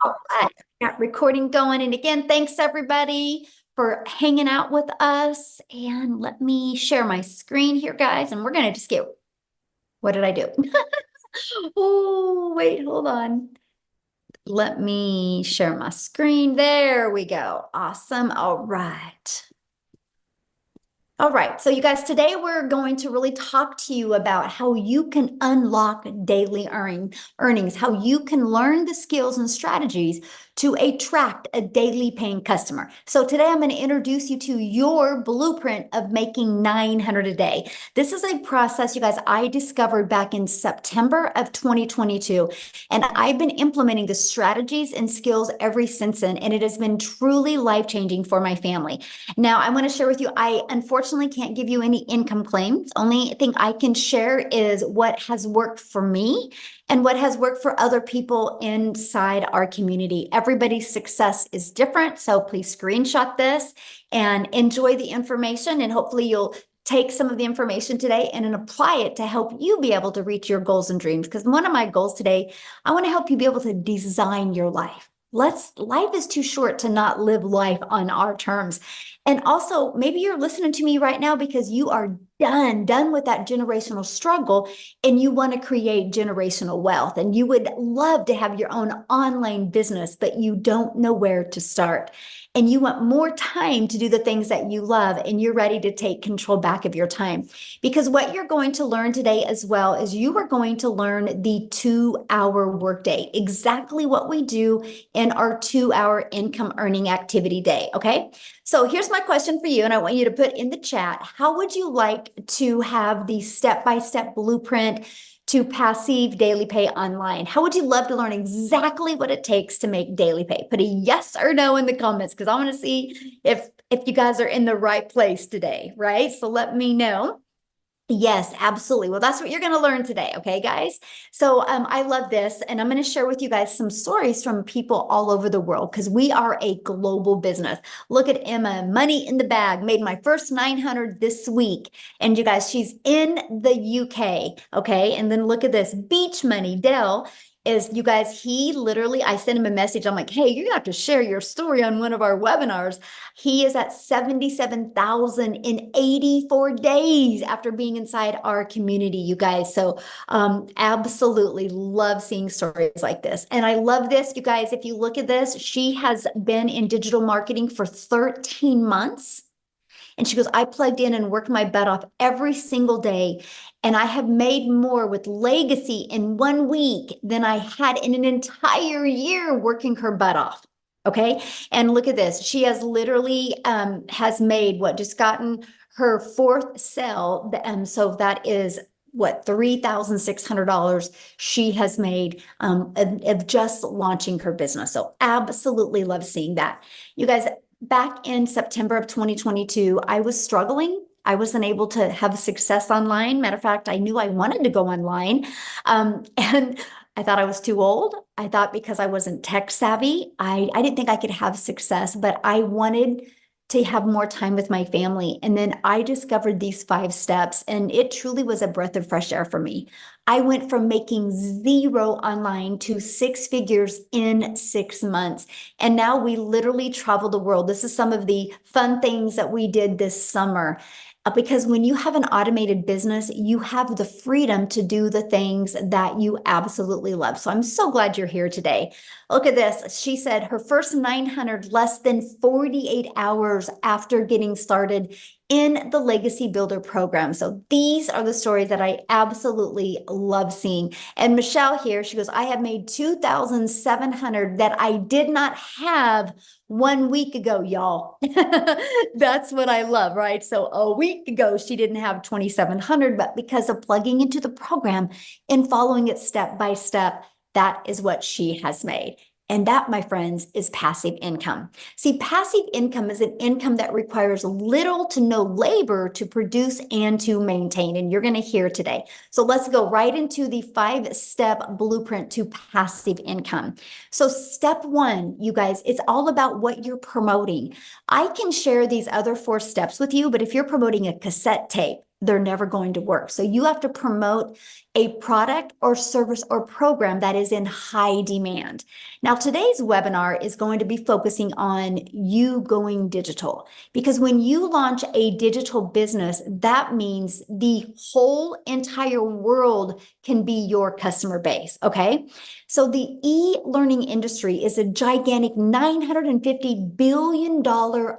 All right, got recording going. And again, thanks everybody for hanging out with us. And let me share my screen here, guys. And we're going to just get, what did I do? Oh, wait, hold on. Let me share my screen. There we go. Awesome. All right. All right, so you guys, today we're going to really talk to you about how you can unlock daily earnings, how you can learn the skills and strategies to attract a daily paying customer. So today I'm going to introduce you to your blueprint of making 900 a day. This is a process, you guys, I discovered back in September of 2022, and I've been implementing the strategies and skills ever since then, and it has been truly life-changing for my family. Now, I want to share with you, I unfortunately can't give you any income claims. Only thing I can share is what has worked for me and what has worked for other people inside our community. Everybody's success is different, so please screenshot this and enjoy the information, and hopefully you'll take some of the information today and then apply it to help you be able to reach your goals and dreams. Because one of my goals today, I want to help you be able to design your life. Life is too short to not live life on our terms. And also, maybe you're listening to me right now because you are done with that generational struggle and you want to create generational wealth and you would love to have your own online business, but you don't know where to start. And you want more time to do the things that you love and you're ready to take control back of your time. Because what you're going to learn today as well is you are going to learn the 2-hour workday, exactly what we do in our 2-hour income earning activity day. Okay. So here's my question for you, and I want you to put in the chat, how would you like to have the step-by-step blueprint to passive daily pay online? How would you love to learn exactly what it takes to make daily pay? Put a yes or no in the comments because I want to see if you guys are in the right place today, right? So let me know. Yes, absolutely. Well, that's what you're going to learn today. Okay, guys. So I love this. And I'm going to share with you guys some stories from people all over the world because we are a global business. Look at Emma, money in the bag, made my first 900 this week. And you guys, she's in the UK. Okay. And then look at this beach money. Dell is, you guys, he literally, I sent him a message. I'm like, hey, you're gonna have to share your story on one of our webinars. He is at 77,000 in 84 days after being inside our community, you guys. So absolutely love seeing stories like this. And I love this, you guys. If you look at this, she has been in digital marketing for 13 months. And she goes, I plugged in and worked my butt off every single day. And I have made more with Legacy in 1 week than I had in an entire year working her butt off. Okay. And look at this. She has literally has made what, just gotten her fourth sale. So that is what, $3,600 she has made of just launching her business. So absolutely love seeing that. You guys, back in September of 2022, I was struggling. I wasn't able to have success online. Matter of fact, I knew I wanted to go online. And I thought I was too old. I thought because I wasn't tech savvy, I didn't think I could have success, but I wanted to have more time with my family. And then I discovered these 5 steps, and it truly was a breath of fresh air for me. I went from making zero online to 6 figures in 6 months. And now we literally travel the world. This is some of the fun things that we did this summer. Because when you have an automated business, you have the freedom to do the things that you absolutely love. So I'm so glad you're here today. Look at this. She said her first 900 less than 48 hours after getting started in the Legacy Builder program. So these are the stories that I absolutely love seeing. And Michelle here, she goes, I have made 2,700 that I did not have 1 week ago, y'all. That's what I love, right? So a week ago, she didn't have 2,700, but because of plugging into the program and following it step by step, that is what she has made. And that, my friends, is passive income. See, passive income is an income that requires little to no labor to produce and to maintain. And you're going to hear today. So let's go right into the 5-step blueprint to passive income. So step 1, you guys, it's all about what you're promoting. I can share these other 4 steps with you, but if you're promoting a cassette tape, they're never going to work. So you have to promote a product or service or program that is in high demand. Now, today's webinar is going to be focusing on you going digital, because when you launch a digital business, that means the whole entire world can be your customer base, okay? So the e-learning industry is a gigantic $950 billion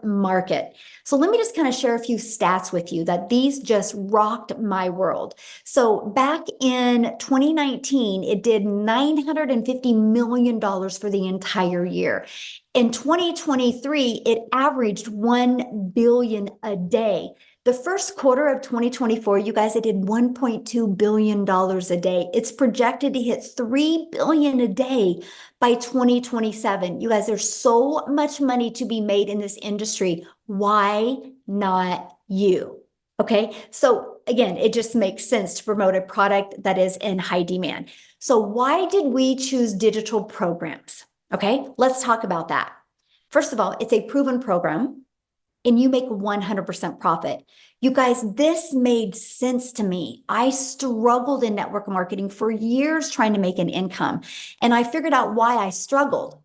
market. So let me just kind of share a few stats with you that these just rocked my world. So back in 2019, it did $950 million for the entire year. In 2023, it averaged 1 billion a day. The first quarter of 2024, you guys, it did $1.2 billion a day. It's projected to hit 3 billion a day by 2027. You guys, there's so much money to be made in this industry. Why not you? Okay, so again, it just makes sense to promote a product that is in high demand. So why did we choose digital programs? Okay, let's talk about that. First of all, it's a proven program and you make 100% profit. You guys, this made sense to me. I struggled in network marketing for years trying to make an income. And I figured out why I struggled,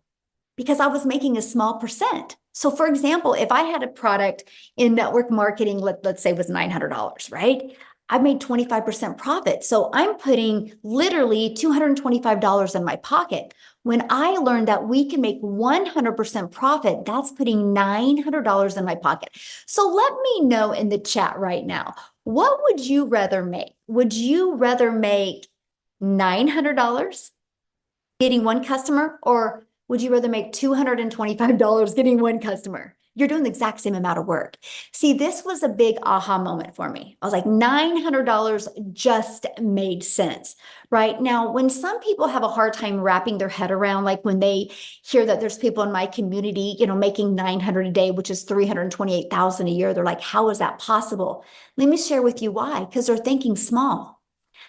because I was making a small percent. So for example, if I had a product in network marketing, let's say was $900, right? I made 25% profit. So I'm putting literally $225 in my pocket. When I learned that we can make 100% profit, that's putting $900 in my pocket. So let me know in the chat right now, what would you rather make? Would you rather make $900 getting one customer, or would you rather make $225 getting one customer? You're doing the exact same amount of work. See, this was a big aha moment for me. I was like, $900 just made sense, right? Now, when some people have a hard time wrapping their head around, like when they hear that there's people in my community, making $900 a day, which is $328,000 a year, they're like, how is that possible? Let me share with you why, because they're thinking small.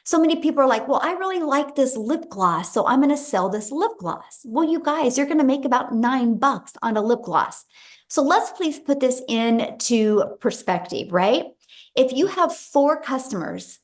So many people are like, well, I really like this lip gloss, so I'm going to sell this lip gloss. Well, you guys, you're going to make about $9 on a lip gloss. So let's please put this into perspective, right? If you have 4 customers,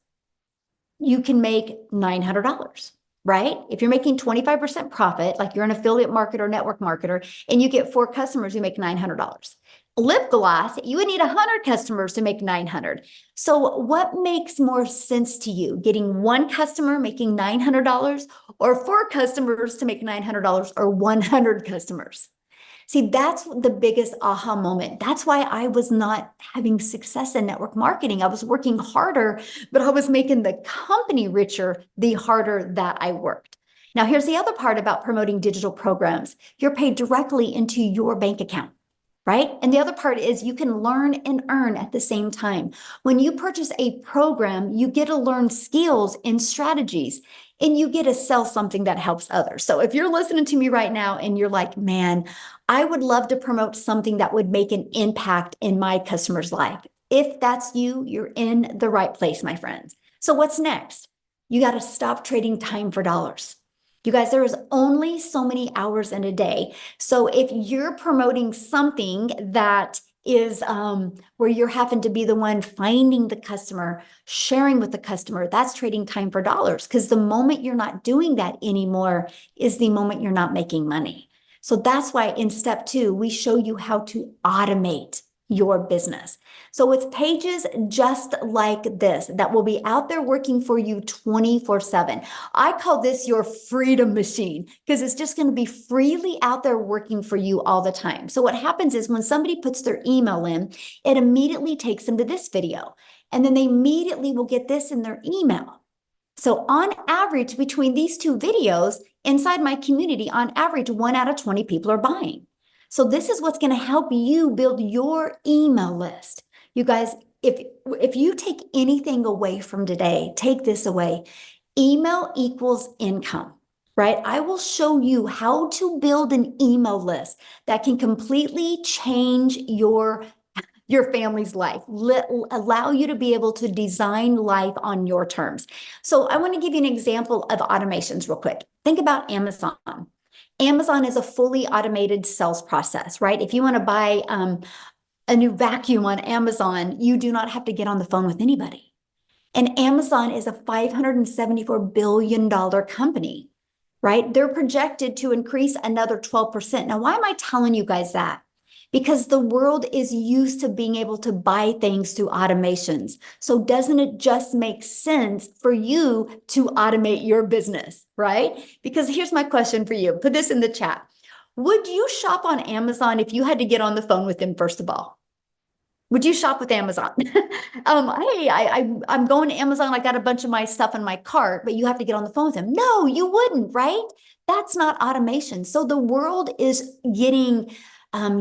you can make $900, right? If you're making 25% profit, like you're an affiliate marketer, network marketer, and you get 4 customers, you make $900. Lip gloss, you would need 100 customers to make 900. So what makes more sense to you? Getting 1 customer making $900, or 4 customers to make $900, or 100 customers? See, that's the biggest aha moment. That's why I was not having success in network marketing. I was working harder, but I was making the company richer the harder that I worked. Now, here's the other part about promoting digital programs. You're paid directly into your bank account, right? And the other part is you can learn and earn at the same time. When you purchase a program, you get to learn skills and strategies, and you get to sell something that helps others. So if you're listening to me right now and you're like, man, I would love to promote something that would make an impact in my customer's life. If that's you, you're in the right place, my friends. So what's next? You got to stop trading time for dollars. You guys, there is only so many hours in a day. So if you're promoting something that is where you're having to be the one finding the customer, sharing with the customer, that's trading time for dollars, because the moment you're not doing that anymore is the moment you're not making money. So that's why in step 2, we show you how to automate your business. So it's pages just like this that will be out there working for you 24/7. I call this your freedom machine, because it's just going to be freely out there working for you all the time. So what happens is when somebody puts their email in, it immediately takes them to this video, and then they immediately will get this in their email. So on average, between these 2 videos inside my community, on average, 1 out of 20 people are buying. So this is what's going to help you build your email list. You guys, if you take anything away from today, take this away. Email equals income, right? I will show you how to build an email list that can completely change your family's life, allow you to be able to design life on your terms. So I want to give you an example of automations real quick. Think about Amazon. Amazon is a fully automated sales process, right? If you want to buy a new vacuum on Amazon, you do not have to get on the phone with anybody. And Amazon is a $574 billion company, right? They're projected to increase another 12%. Now, why am I telling you guys that? Because the world is used to being able to buy things through automations. So doesn't it just make sense for you to automate your business, right? Because here's my question for you. Put this in the chat. Would you shop on Amazon if you had to get on the phone with them, first of all? Would you shop with Amazon? Hey, I'm going to Amazon. I got a bunch of my stuff in my cart, but you have to get on the phone with them. No, you wouldn't, right? That's not automation. So the world is getting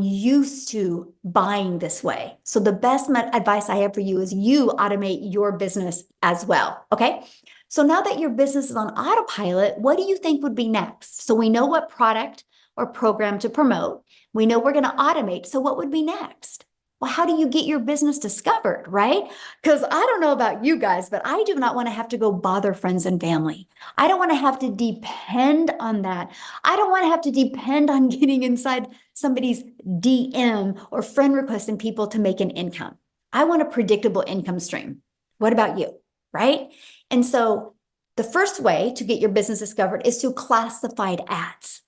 used to buying this way. So the best advice I have for you is you automate your business as well. Okay. So now that your business is on autopilot, what do you think would be next? So we know what product or program to promote. We know we're going to automate. So what would be next? Well, how do you get your business discovered, right? Because I don't know about you guys, but I do not want to have to go bother friends and family. I don't want to have to depend on that. I don't want to have to depend on getting inside somebody's DM or friend request and people to make an income. I want a predictable income stream. What about you, right? And so the first way to get your business discovered is through classified ads,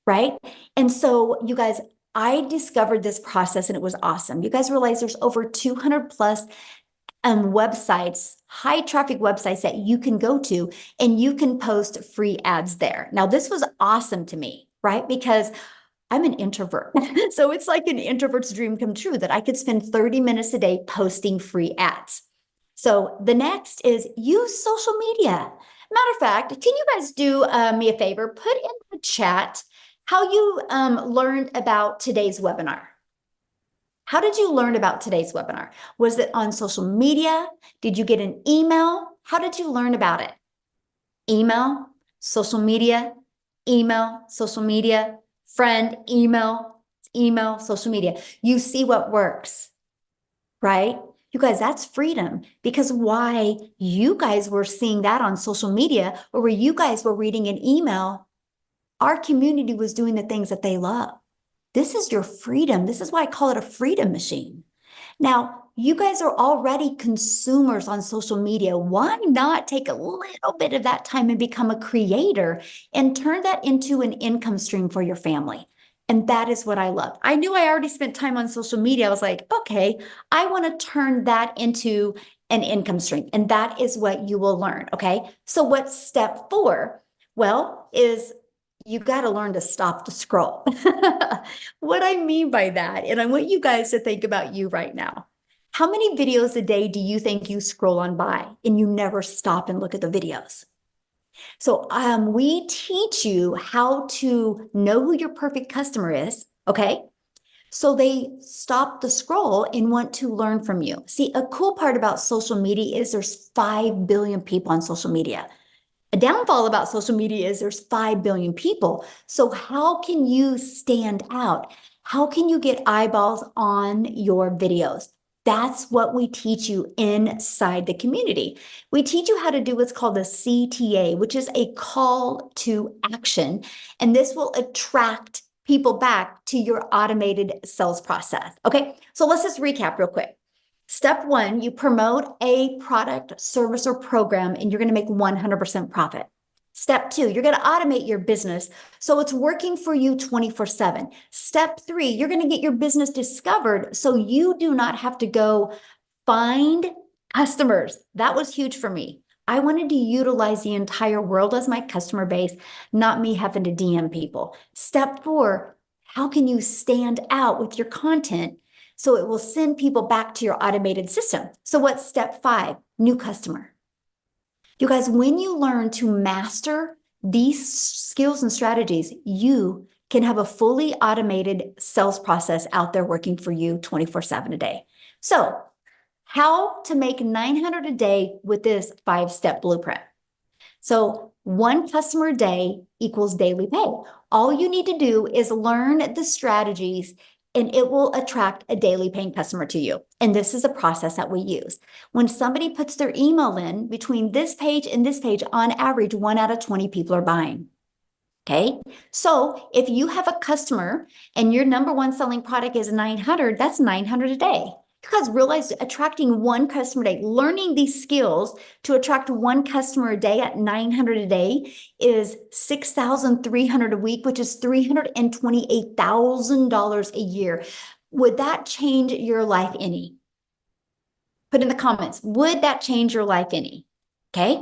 right? And so you guys, I discovered this process and it was awesome. You guys realize there's over 200 plus websites, high traffic websites that you can go to and you can post free ads there. Now, this was awesome to me, right? Because I'm an introvert. So it's like an introvert's dream come true that I could spend 30 minutes a day posting free ads. So the next is use social media. Matter of fact, can you guys do me a favor? Put in the chat how you learned about today's webinar. How did you learn about today's webinar? Was it on social media? Did you get an email? How did you learn about it? Email, social media, friend, email, social media. You see what works, right? You guys, that's freedom, because why you guys were seeing that on social media or where you guys were reading an email, our community was doing the things that they love. This is your freedom. This is why I call it a freedom machine. Now, you guys are already consumers on social media. Why not take a little bit of that time and become a creator and turn that into an income stream for your family? And that is what I love. I knew I already spent time on social media. I was like, okay, I want to turn that into an income stream. And that is what you will learn. Okay. So what's step 4? Well, is you got to learn to stop the scroll. What I mean by that, and I want you guys to think about you right now. How many videos a day do you think you scroll on by and you never stop and look at the videos? So we teach you how to know who your perfect customer is, okay? So they stop the scroll and want to learn from you. See, a cool part about social media is there's 5 billion people on social media. A downfall about social media is there's 5 billion people. So how can you stand out? How can you get eyeballs on your videos? That's what we teach you inside the community. We teach you how to do what's called a CTA, which is a call to action. And this will attract people back to your automated sales process. Okay, so let's just recap real quick. Step 1, you promote a product, service, or program, and you're going to make 100% profit. Step 2, you're going to automate your business so it's working for you 24/7. Step 3, you're going to get your business discovered so you do not have to go find customers. That was huge for me. I wanted to utilize the entire world as my customer base, not me having to DM people. Step 4, how can you stand out with your content so it will send people back to your automated system? So what's step 5? New customer. You guys, when you learn to master these skills and strategies, you can have a fully automated sales process out there working for you 24/7 a day. So how to make 900 a day with this 5-step blueprint. So 1 customer a day equals daily pay. All you need to do is learn the strategies and it will attract a daily paying customer to you. And this is a process that we use. When somebody puts their email in between this page and this page, on average, 1 out of 20 people are buying. Okay. So if you have a customer and your number 1 selling product is 900, that's 900 a day. You guys realize attracting one customer a day, learning these skills to attract one customer a day at 900 a day is 6,300 a week, which is $328,000 a year. Would that change your life any? Put in the comments, would that change your life any? Okay.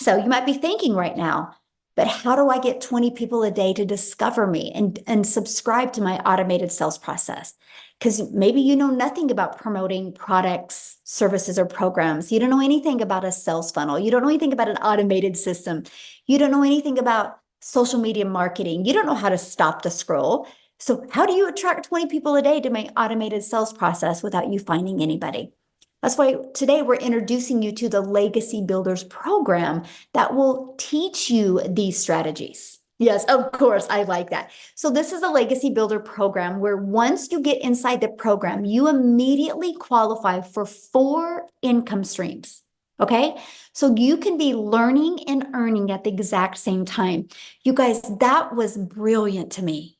So you might be thinking right now, but how do I get 20 people a day to discover me and subscribe to my automated sales process? Because maybe you know nothing about promoting products, services, or programs. You don't know anything about a sales funnel. You don't know anything about an automated system. You don't know anything about social media marketing. You don't know how to stop the scroll. So how do you attract 20 people a day to my automated sales process without you finding anybody? That's why today we're introducing you to the Legacy Builders program that will teach you these strategies. Yes, of course, I like that. So this is a Legacy Builder program where once you get inside the program, you immediately qualify for 4 income streams. Okay, so you can be learning and earning at the exact same time. You guys, that was brilliant to me.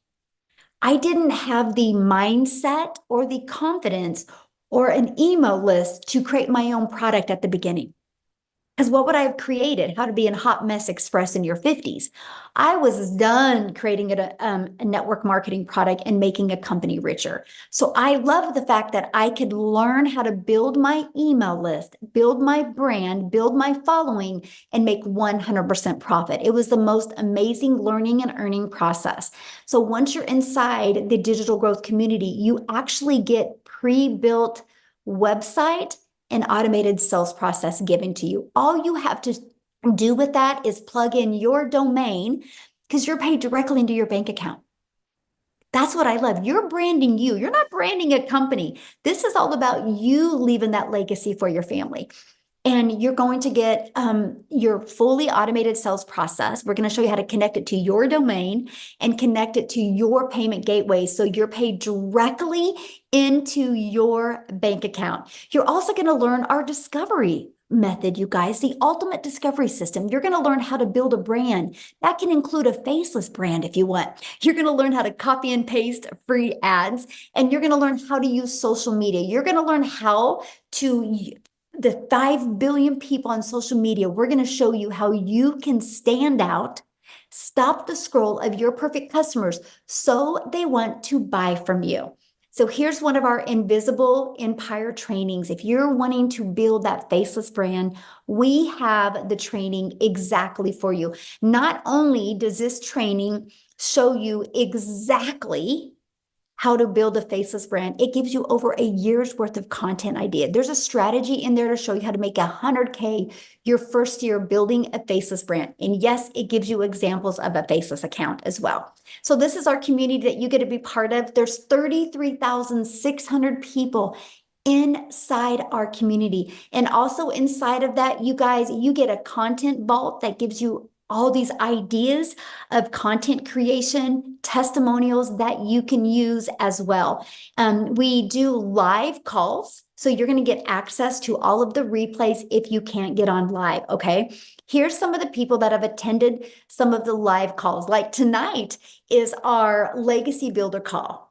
I didn't have the mindset or the confidence or an email list to create my own product at the beginning. Because what would I have created? How to be a hot mess express in your 50s. I was done creating a network marketing product and making a company richer. So I love the fact that I could learn how to build my email list, build my brand, build my following, and make 100% profit. It was the most amazing learning and earning process. So once you're inside the digital growth community, you actually get pre-built website and automated sales process given to you. All you have to do with that is plug in your domain because you're paid directly into your bank account. That's what I love. You're branding you. You're not branding a company. This is all about you leaving that legacy for your family. And you're going to get your fully automated sales process. We're going to show you how to connect it to your domain and connect it to your payment gateway. So you're paid directly into your bank account. You're also going to learn our discovery method, you guys, the ultimate discovery system. You're going to learn how to build a brand. That can include a faceless brand if you want. You're going to learn how to copy and paste free ads, and you're going to learn how to use social media. You're going to learn how to the 5 billion people on social media. We're going to show you how you can stand out, stop the scroll of your perfect customers so they want to buy from you. So here's one of our Invisible Empire trainings. If you're wanting to build that faceless brand, we have the training exactly for you. Not only does this training show you exactly how to build a faceless brand, it gives you over a year's worth of content idea. There's a strategy in there to show you how to make 100K your first year building a faceless brand. And yes, it gives you examples of a faceless account as well. So this is our community that you get to be part of. There's 33,600 people inside our community. And also inside of that, you guys, you get a content vault that gives you all these ideas of content creation, testimonials that you can use as well. We do live calls, so you're going to get access to all of the replays if you can't get on live, okay? Here's some of the people that have attended some of the live calls. Like tonight is our Legacy Builder call.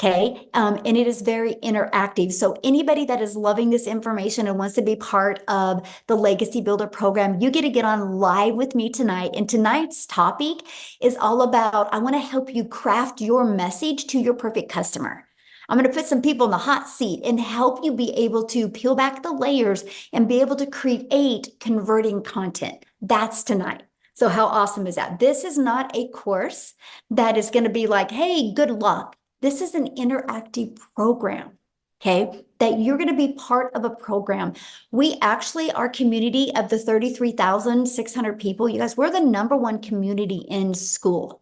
Okay, and it is very interactive. So anybody that is loving this information and wants to be part of the Legacy Builder program, you get to get on live with me tonight. And tonight's topic is all about, I want to help you craft your message to your perfect customer. I'm going to put some people in the hot seat and help you be able to peel back the layers and be able to create converting content. That's tonight. So how awesome is that? This is not a course that is going to be like, hey, good luck. This is an interactive program, okay, that you're going to be part of a program. We actually, our community of the 33,600 people, you guys, we're the #1 community in school.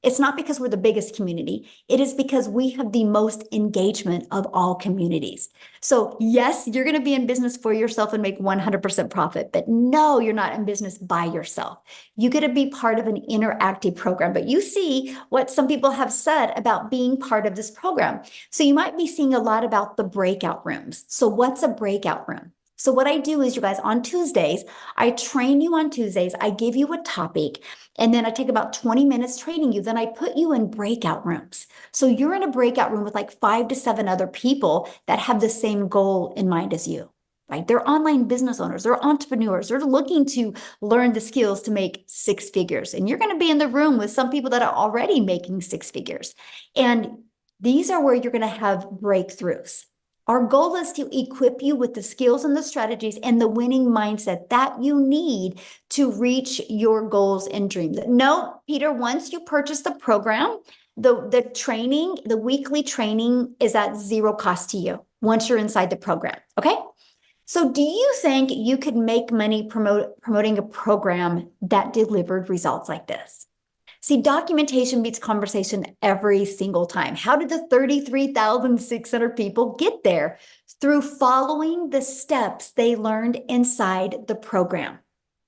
It's not because we're the biggest community. It is because we have the most engagement of all communities. So yes, you're going to be in business for yourself and make 100% profit, but no, you're not in business by yourself. You get to be part of an interactive program, but you see what some people have said about being part of this program. So you might be seeing a lot about the breakout rooms. So what's a breakout room? So what I do is, you guys, on Tuesdays, I train you on Tuesdays. I give you a topic, and then I take about 20 minutes training you. Then I put you in breakout rooms. So you're in a breakout room with like 5 to 7 other people that have the same goal in mind as you. Right? They're online business owners, they're entrepreneurs, they're looking to learn the skills to make 6 figures. And you're going to be in the room with some people that are already making 6 figures. And these are where you're going to have breakthroughs. Our goal is to equip you with the skills and the strategies and the winning mindset that you need to reach your goals and dreams. No, Peter, once you purchase the program, the training, the weekly training is at zero cost to you once you're inside the program. Okay. So do you think you could make money promoting a program that delivered results like this? See, documentation beats conversation every single time. How did the 33,600 people get there? Through following the steps they learned inside the program,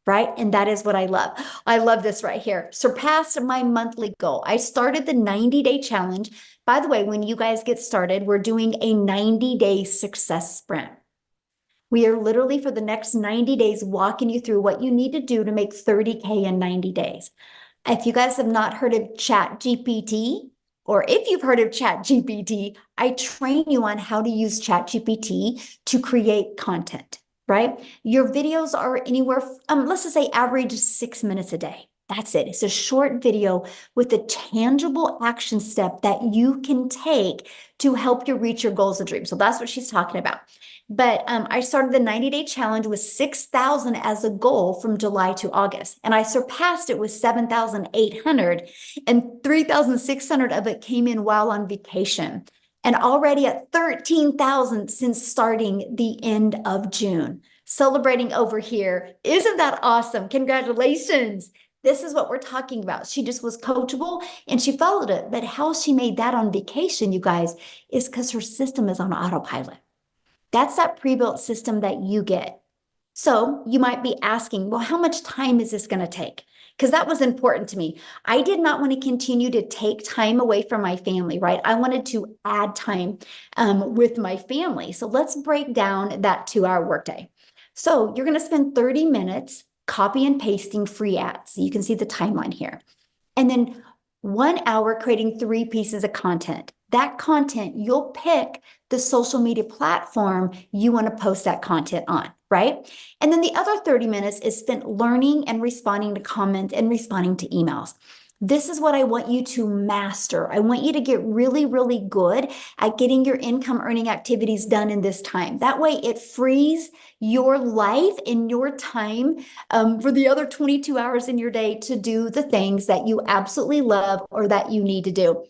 right? And that is what I love. I love this right here. Surpassed my monthly goal. I started the 90-day challenge. By the way, when you guys get started, we're doing a 90-day success sprint. We are literally for the next 90 days walking you through what you need to do to make 30K in 90 days. If you guys have not heard of ChatGPT, or if you've heard of ChatGPT, I train you on how to use ChatGPT to create content, right? Your videos are anywhere, let's just say average 6 minutes a day. That's it. It's a short video with a tangible action step that you can take to help you reach your goals and dreams. So that's what she's talking about. But I started the 90-day challenge with 6,000 as a goal from July to August. And I surpassed it with 7,800, and 3,600 of it came in while on vacation. And already at 13,000 since starting the end of June. Celebrating over here. Isn't that awesome? Congratulations. This is what we're talking about. She just was coachable and she followed it. But how she made that on vacation, you guys, is because her system is on autopilot. That's that pre-built system that you get. So you might be asking, well, how much time is this going to take? Because that was important to me. I did not want to continue to take time away from my family, right? I wanted to add time with my family. So let's break down that 2-hour workday. So you're going to spend 30 minutes copy and pasting free ads. You can see the timeline here. And then 1 hour creating 3 pieces of content. That content, you'll pick the social media platform you want to post that content on, right? And then the other 30 minutes is spent learning and responding to comments and responding to emails. This is what I want you to master. I want you to get really, really good at getting your income earning activities done in this time. That way it frees your life and your time for the other 22 hours in your day to do the things that you absolutely love or that you need to do.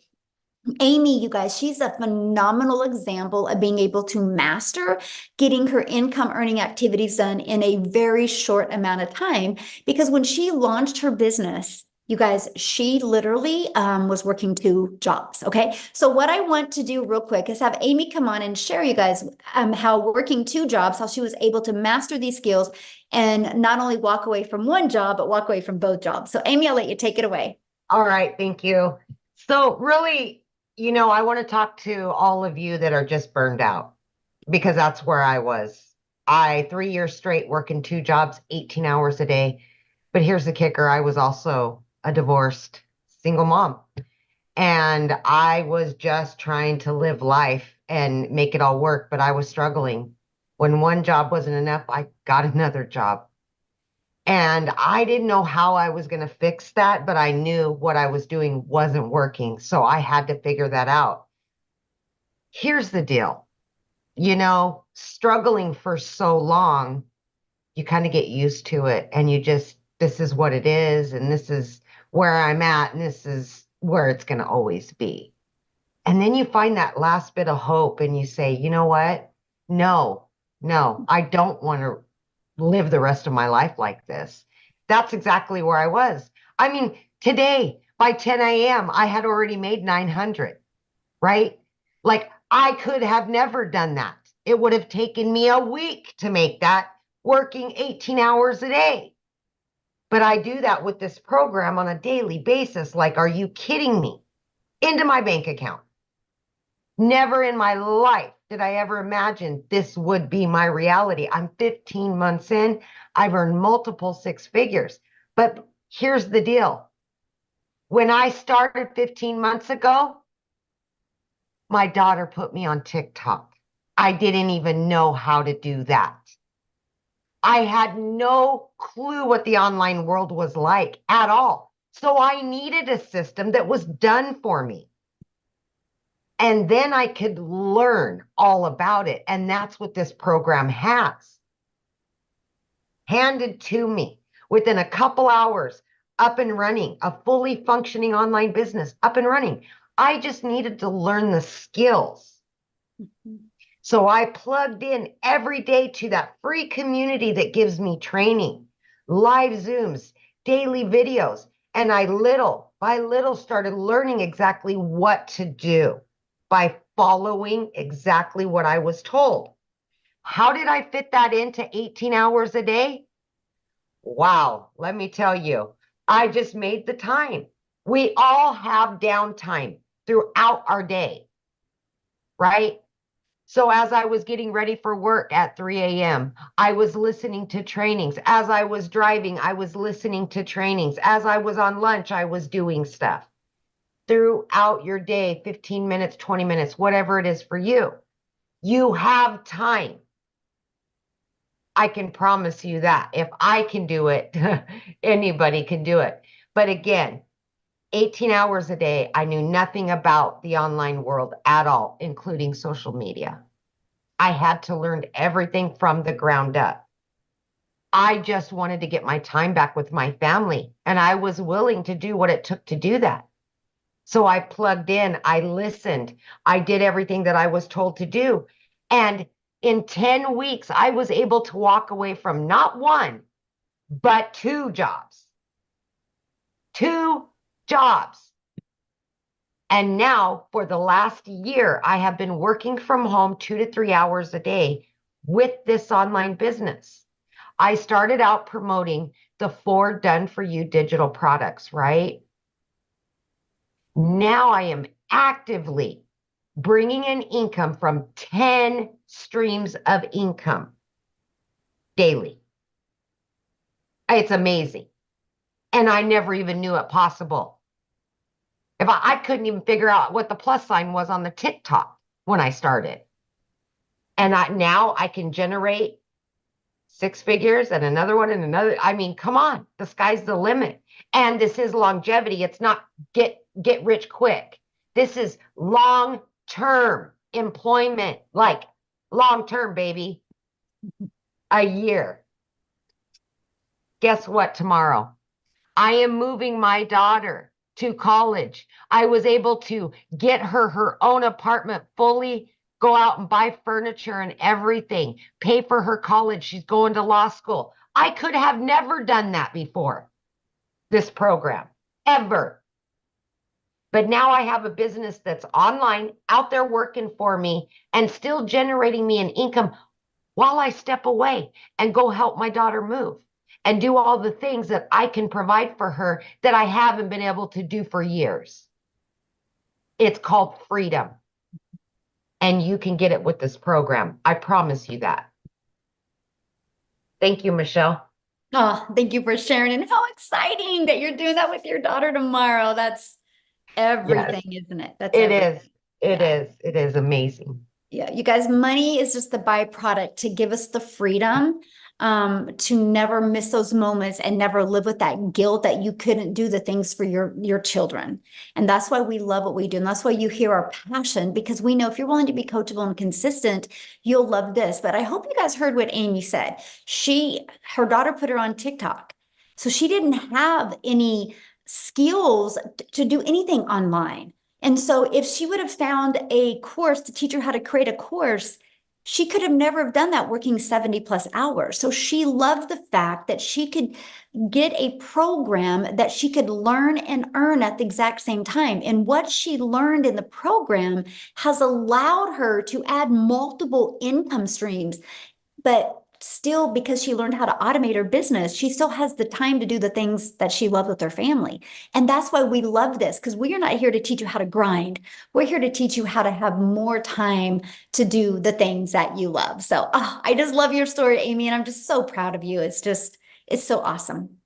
Amy, you guys, she's a phenomenal example of being able to master getting her income earning activities done in a very short amount of time. Because when she launched her business, you guys, she literally was working 2 jobs. Okay. So what I want to do real quick is have Amy come on and share you guys how working 2 jobs, how she was able to master these skills and not only walk away from 1 job, but walk away from both jobs. So Amy, I'll let you take it away. All right. Thank you. So really, I want to talk to all of you that are just burned out because that's where I was. 3 years straight working 2 jobs, 18 hours a day. But here's the kicker. I was also a divorced single mom. And I was just trying to live life and make it all work, but I was struggling. When 1 job wasn't enough, I got another job. And I didn't know how I was going to fix that, but I knew what I was doing wasn't working. So I had to figure that out. Here's the deal. Struggling for so long, you kind of get used to it and this is what it is. And this is where I'm at. And this is where it's going to always be. And then you find that last bit of hope and you say, you know what? No, I don't want to live the rest of my life like this. That's exactly where I was. I mean, today by 10 a.m., I had already made 900, right? Like I could have never done that. It would have taken me a week to make that working 18 hours a day. But I do that with this program on a daily basis. Like, are you kidding me? Into my bank account. Never in my life did I ever imagine this would be my reality. I'm 15 months in. I've earned multiple six figures. But here's the deal. When I started 15 months ago, my daughter put me on TikTok. I didn't even know how to do that. I had no clue what the online world was like at all. So I needed a system that was done for me. And then I could learn all about it. And that's what this program has. Handed to me within a couple hours, up and running, a fully functioning online business, up and running. I just needed to learn the skills. So I plugged in every day to that free community that gives me training, live Zooms, daily videos. And I little by little started learning exactly what to do by following exactly what I was told. How did I fit that into 18 hours a day? Wow, let me tell you, I just made the time. We all have downtime throughout our day, right? So as I was getting ready for work at 3 a.m., I was listening to trainings. As I was driving, I was listening to trainings. As I was on lunch, I was doing stuff. Throughout your day, 15 minutes, 20 minutes, whatever it is for you, you have time. I can promise you that. If I can do it, anybody can do it. But again, 18 hours a day, I knew nothing about the online world at all, including social media. I had to learn everything from the ground up. I just wanted to get my time back with my family, and I was willing to do what it took to do that. So I plugged in, I listened, I did everything that I was told to do. And in 10 weeks, I was able to walk away from not one, but two jobs. Two jobs. And now for the last year, I have been working from home 2 to 3 hours a day with this online business. I started out promoting the 4 done for you digital products, right? Now I am actively bringing in income from 10 streams of income daily. It's amazing. And I never even knew it possible. If I couldn't even figure out what the plus sign was on the TikTok when I started. And now I can generate 6 figures and another one and another. I mean, come on, the sky's the limit. And this is longevity. It's not get rich quick. This is long-term employment, like long-term, baby. A year. Guess what tomorrow? I am moving my daughter to college. I was able to get her own apartment, fully go out and buy furniture and everything, pay for her college. She's going to law school. I could have never done that before this program, ever. But now I have a business that's online, out there working for me and still generating me an income while I step away and go help my daughter move and do all the things that I can provide for her that I haven't been able to do for years. It's called freedom. And you can get it with this program. I promise you that. Thank you, Michelle. Oh, thank you for sharing. And how exciting that you're doing that with your daughter tomorrow. That's everything, isn't it? That's It everything. is. It is. It is amazing. Yeah, you guys, money is just the byproduct to give us the freedom to never miss those moments and never live with that guilt that you couldn't do the things for your children. And that's why we love what we do. And that's why you hear our passion, because we know if you're willing to be coachable and consistent, you'll love this. But I hope you guys heard what Amy said. Her daughter put her on TikTok. So she didn't have any skills to do anything online. And so if she would have found a course to teach her how to create a course, she could have never have done that working 70 plus hours. So she loved the fact that she could get a program that she could learn and earn at the exact same time. And what she learned in the program has allowed her to add multiple income streams. But still, because she learned how to automate her business, she still has the time to do the things that she loves with her family. And that's why we love this, because we are not here to teach you how to grind. We're here to teach you how to have more time to do the things that you love. So I just love your story, Amy, and I'm just so proud of you. It's so awesome.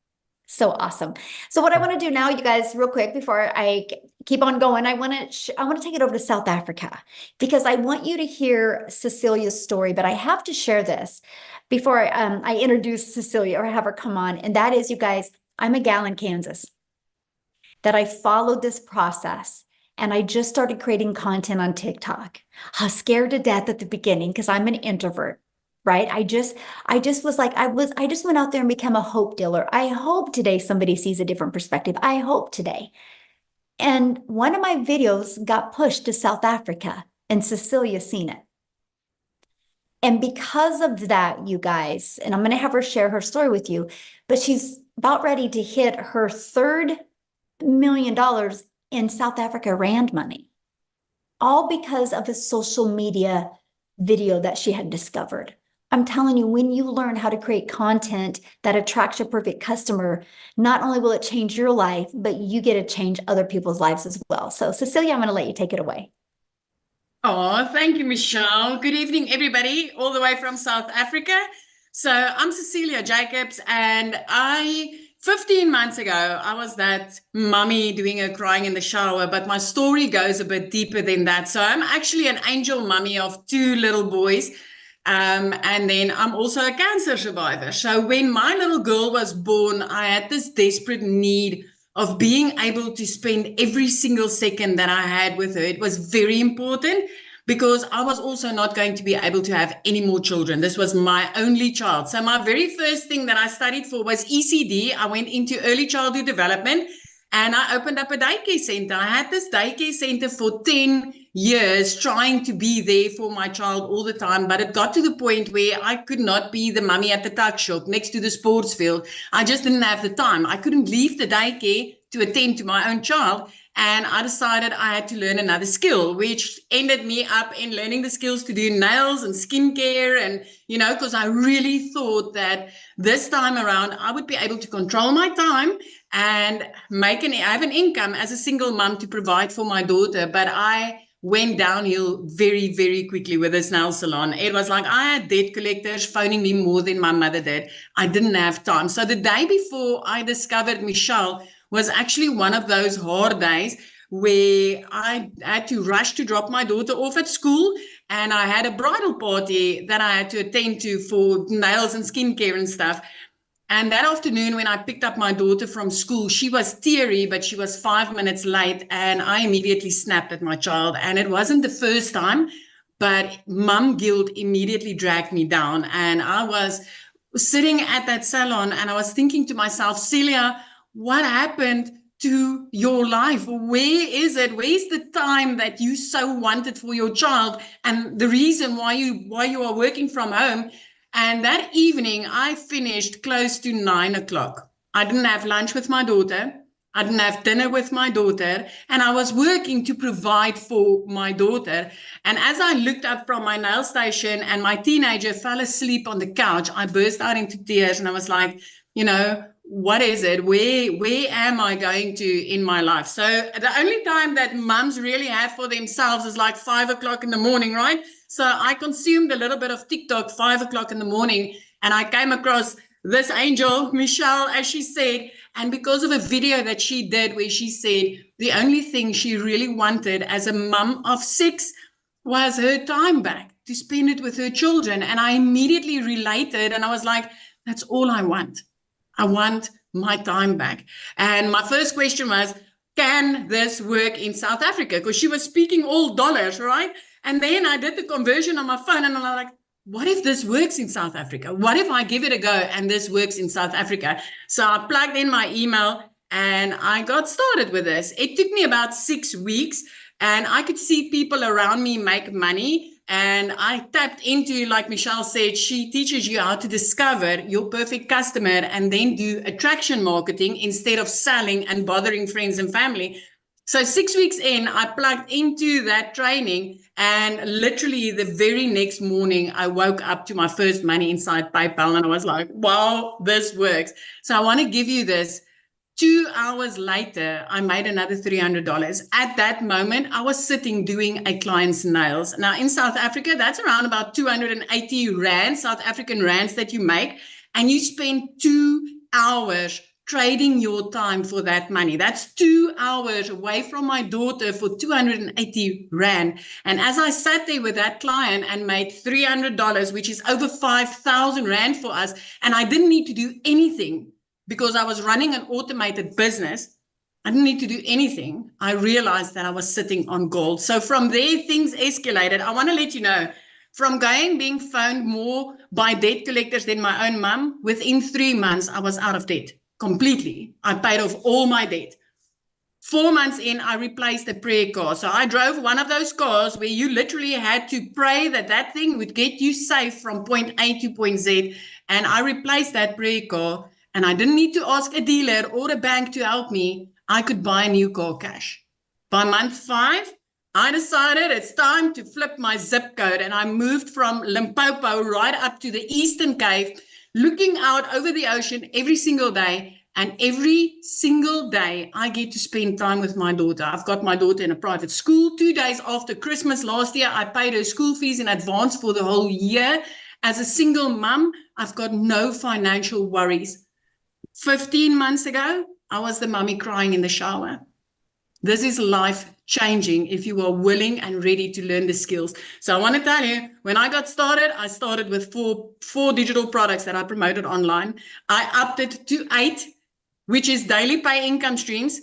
So awesome. So what I want to do now, you guys, real quick, before I keep on going, I want to take it over to South Africa, because I want you to hear Cecilia's story, but I have to share this before I introduce Cecilia or have her come on. And that is, you guys, I'm a gal in Kansas that I followed this process, and I just started creating content on TikTok. I was scared to death at the beginning because I'm an introvert. Right? I just was like, I just went out there and became a hope dealer. I hope today somebody sees a different perspective. I hope today. And one of my videos got pushed to South Africa, and Cecilia seen it. And because of that, you guys, and I'm going to have her share her story with you, but she's about ready to hit her $3 million in South Africa Rand money, all because of a social media video that she had discovered. I'm telling you, when you learn how to create content that attracts your perfect customer, not only will it change your life, but you get to change other people's lives as well. So Cecilia, I'm going to let you take it away. Oh, thank you, Michelle. Good evening, everybody, all the way from South Africa. So I'm Cecilia Jacobs, and 15 months ago, I was that mummy doing a crying in the shower, but my story goes a bit deeper than that. So I'm actually an angel mummy of 2 little boys. And then I'm also a cancer survivor. So when my little girl was born, I had this desperate need of being able to spend every single second that I had with her. It was very important because I was also not going to be able to have any more children. This was my only child. So my very first thing that I studied for was ECD. I went into early childhood development, and I opened up a daycare center. I had this daycare center for 10 years trying to be there for my child all the time. But it got to the point where I could not be the mummy at the tuck shop next to the sports field. I just didn't have the time. I couldn't leave the daycare to attend to my own child. And I decided I had to learn another skill, which ended me up in learning the skills to do nails and skincare. And, because I really thought that this time around, I would be able to control my time and have an income as a single mom to provide for my daughter. But I went downhill very, very quickly with this nail salon. It was like I had debt collectors phoning me more than my mother did. I didn't have time. So the day before I discovered Michelle was actually one of those hard days where I had to rush to drop my daughter off at school, and I had a bridal party that I had to attend to for nails and skincare and stuff. And that afternoon, when I picked up my daughter from school, she was teary, but she was 5 minutes late, and I immediately snapped at my child. And it wasn't the first time, but mum guilt immediately dragged me down. And I was sitting at that salon, and I was thinking to myself, Celia, what happened to your life? Where is it? Where's the time that you so wanted for your child, and the reason why you are working from home? And that evening, I finished close to 9 o'clock. I didn't have lunch with my daughter. I didn't have dinner with my daughter. And I was working to provide for my daughter. And as I looked up from my nail station and my teenager fell asleep on the couch, I burst out into tears. And I was like, what is it? Where am I going to in my life? So the only time that mums really have for themselves is like 5 o'clock in the morning, right? So I consumed a little bit of TikTok 5 o'clock in the morning, and I came across this angel, Michelle, as she said, and because of a video that she did where she said the only thing she really wanted as a mum of 6 was her time back to spend it with her children. And I immediately related, and I was like, that's all I want. I want my time back. And my first question was, can this work in South Africa? Because she was speaking all dollars, right? And then I did the conversion on my phone, and I'm like, what if this works in South Africa? What if I give it a go and this works in South Africa? So I plugged in my email and I got started with this. It took me about 6 weeks, and I could see people around me make money. And I tapped into, like Michelle said, she teaches you how to discover your perfect customer and then do attraction marketing instead of selling and bothering friends and family. So 6 weeks in, I plugged into that training, and literally the very next morning, I woke up to my first money inside PayPal, and I was like, wow, this works. So I want to give you this. 2 hours later, I made another $300. At that moment, I was sitting doing a client's nails. Now, in South Africa, that's around about 280 Rand, South African Rands that you make, and you spend 2 hours trading your time for that money. That's 2 hours away from my daughter for 280 Rand. And as I sat there with that client and made $300, which is over 5,000 Rand for us, and I didn't need to do anything because I was running an automated business, I didn't need to do anything. I realized that I was sitting on gold. So from there, things escalated. I want to let you know, from being phoned more by debt collectors than my own mum, within 3 months, I was out of debt completely. I paid off all my debt. 4 months in, I replaced the prayer car. So I drove one of those cars where you literally had to pray that that thing would get you safe from point A to point Z. And I replaced that prayer car, and I didn't need to ask a dealer or a bank to help me. I could buy a new car cash. By month 5, I decided it's time to flip my zip code, and I moved from Limpopo right up to the Eastern Cape, looking out over the ocean every single day. And every single day, I get to spend time with my daughter. I've got my daughter in a private school. 2 days after Christmas last year, I paid her school fees in advance for the whole year. As a single mum, I've got no financial worries. 15 months ago, I was the mummy crying in the shower. This is life changing if you are willing and ready to learn the skills. So I want to tell you, when I started with four digital products that I promoted online. I upped it to 8, which is daily pay income streams.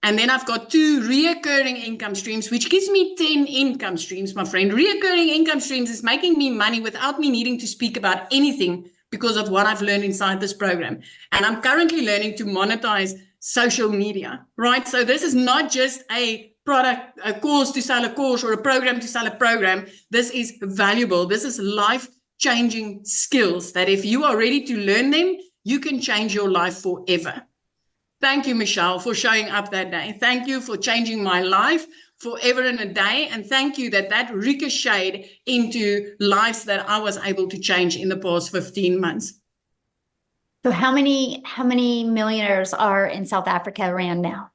And then I've got 2 reoccurring income streams, which gives me 10 income streams, my friend. Reoccurring income streams is making me money without me needing to speak about anything because of what I've learned inside this program. And I'm currently learning to monetize social media, right? So this is not just a product, a course to sell a course, or a program to sell a program. This is valuable. This is life-changing skills that if you are ready to learn them, you can change your life forever. Thank you, Michelle, for showing up that day. Thank you for changing my life forever and a day. And thank you that ricocheted into lives that I was able to change in the past 15 months. So how many millionaires are in South Africa Rand now?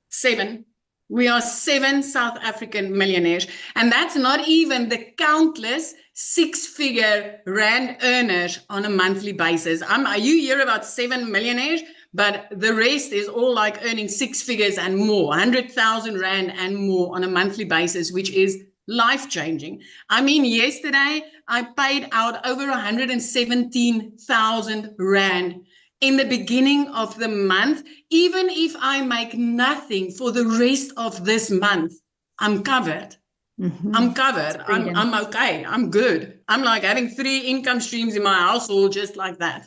7. We are 7 South African millionaires. And that's not even the countless 6-figure Rand earners on a monthly basis. You hear about 7 millionaires, but the rest is all like earning 6 figures and more, 100,000 Rand and more on a monthly basis, which is life-changing. I mean, yesterday I paid out over 117,000 Rand in the beginning of the month. Even if I make nothing for the rest of this month, I'm covered. Mm-hmm. I'm covered. I'm okay. I'm good. I'm like having 3 income streams in my household just like that.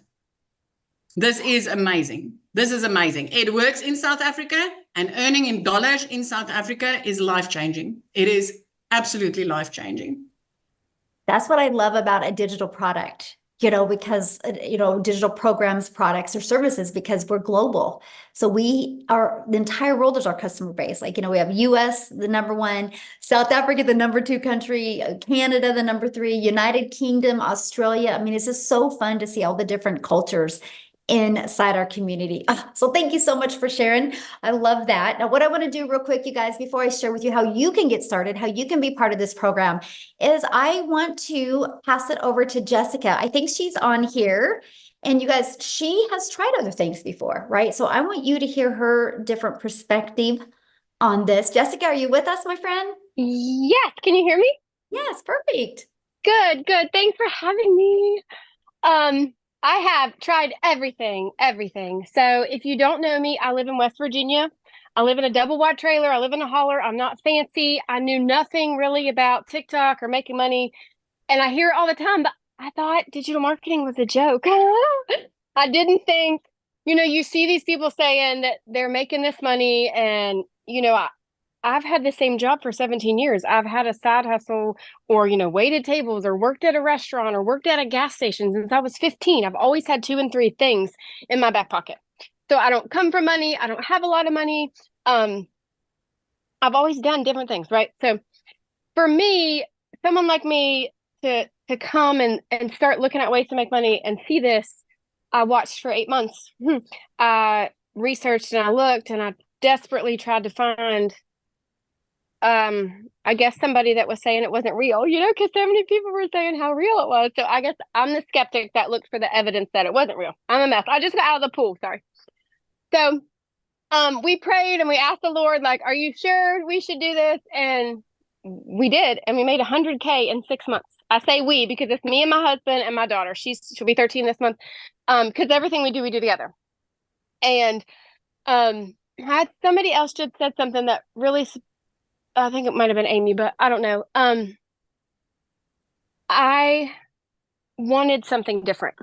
This is amazing. This is amazing. It works in South Africa, and earning in dollars in South Africa is life-changing. It is absolutely life-changing. That's what I love about a digital product, because, digital programs, products, or services, because we're global. So the entire world is our customer base. Like, we have US, the number 1, South Africa, the number 2 country, Canada, the number 3, United Kingdom, Australia. I mean, it's just so fun to see all the different cultures inside our community. So thank you so much for sharing. I love that. Now, what I want to do real quick, you guys, before I share with you how you can get started, how you can be part of this program, is I want to pass it over to Jessica. I think she's on here. And you guys, she has tried other things before, right? So I want you to hear her different perspective on this. Jessica, are you with us, my friend? Yes. Can you hear me? Yes, perfect. Good. Thanks for having me. I have tried everything. So if you don't know me, I live in West Virginia. I live in a double wide trailer. I live in a holler. I'm not fancy. I knew nothing really about TikTok or making money. And I hear it all the time, but I thought digital marketing was a joke. I didn't think, you see these people saying that they're making this money, and, I've had the same job for 17 years. I've had a side hustle, or, waited tables, or worked at a restaurant, or worked at a gas station since I was 15. I've always had 2 and 3 things in my back pocket. So I don't come from money. I don't have a lot of money. I've always done different things, right? So for me, someone like me to come and start looking at ways to make money and see this, I watched for 8 months. I researched and I looked and I desperately tried to find I guess somebody that was saying it wasn't real, because so many people were saying how real it was. So I guess I'm the skeptic that looked for the evidence that it wasn't real. I'm a mess. I just got out of the pool, sorry. So we prayed and we asked the Lord, like, are you sure we should do this? And we did, and we made 100K in 6 months. I say we because it's me and my husband and my daughter. She'll be 13 this month. Because everything we do together. And had somebody else just said something that really, I think it might have been Amy, but I don't know. I wanted something different.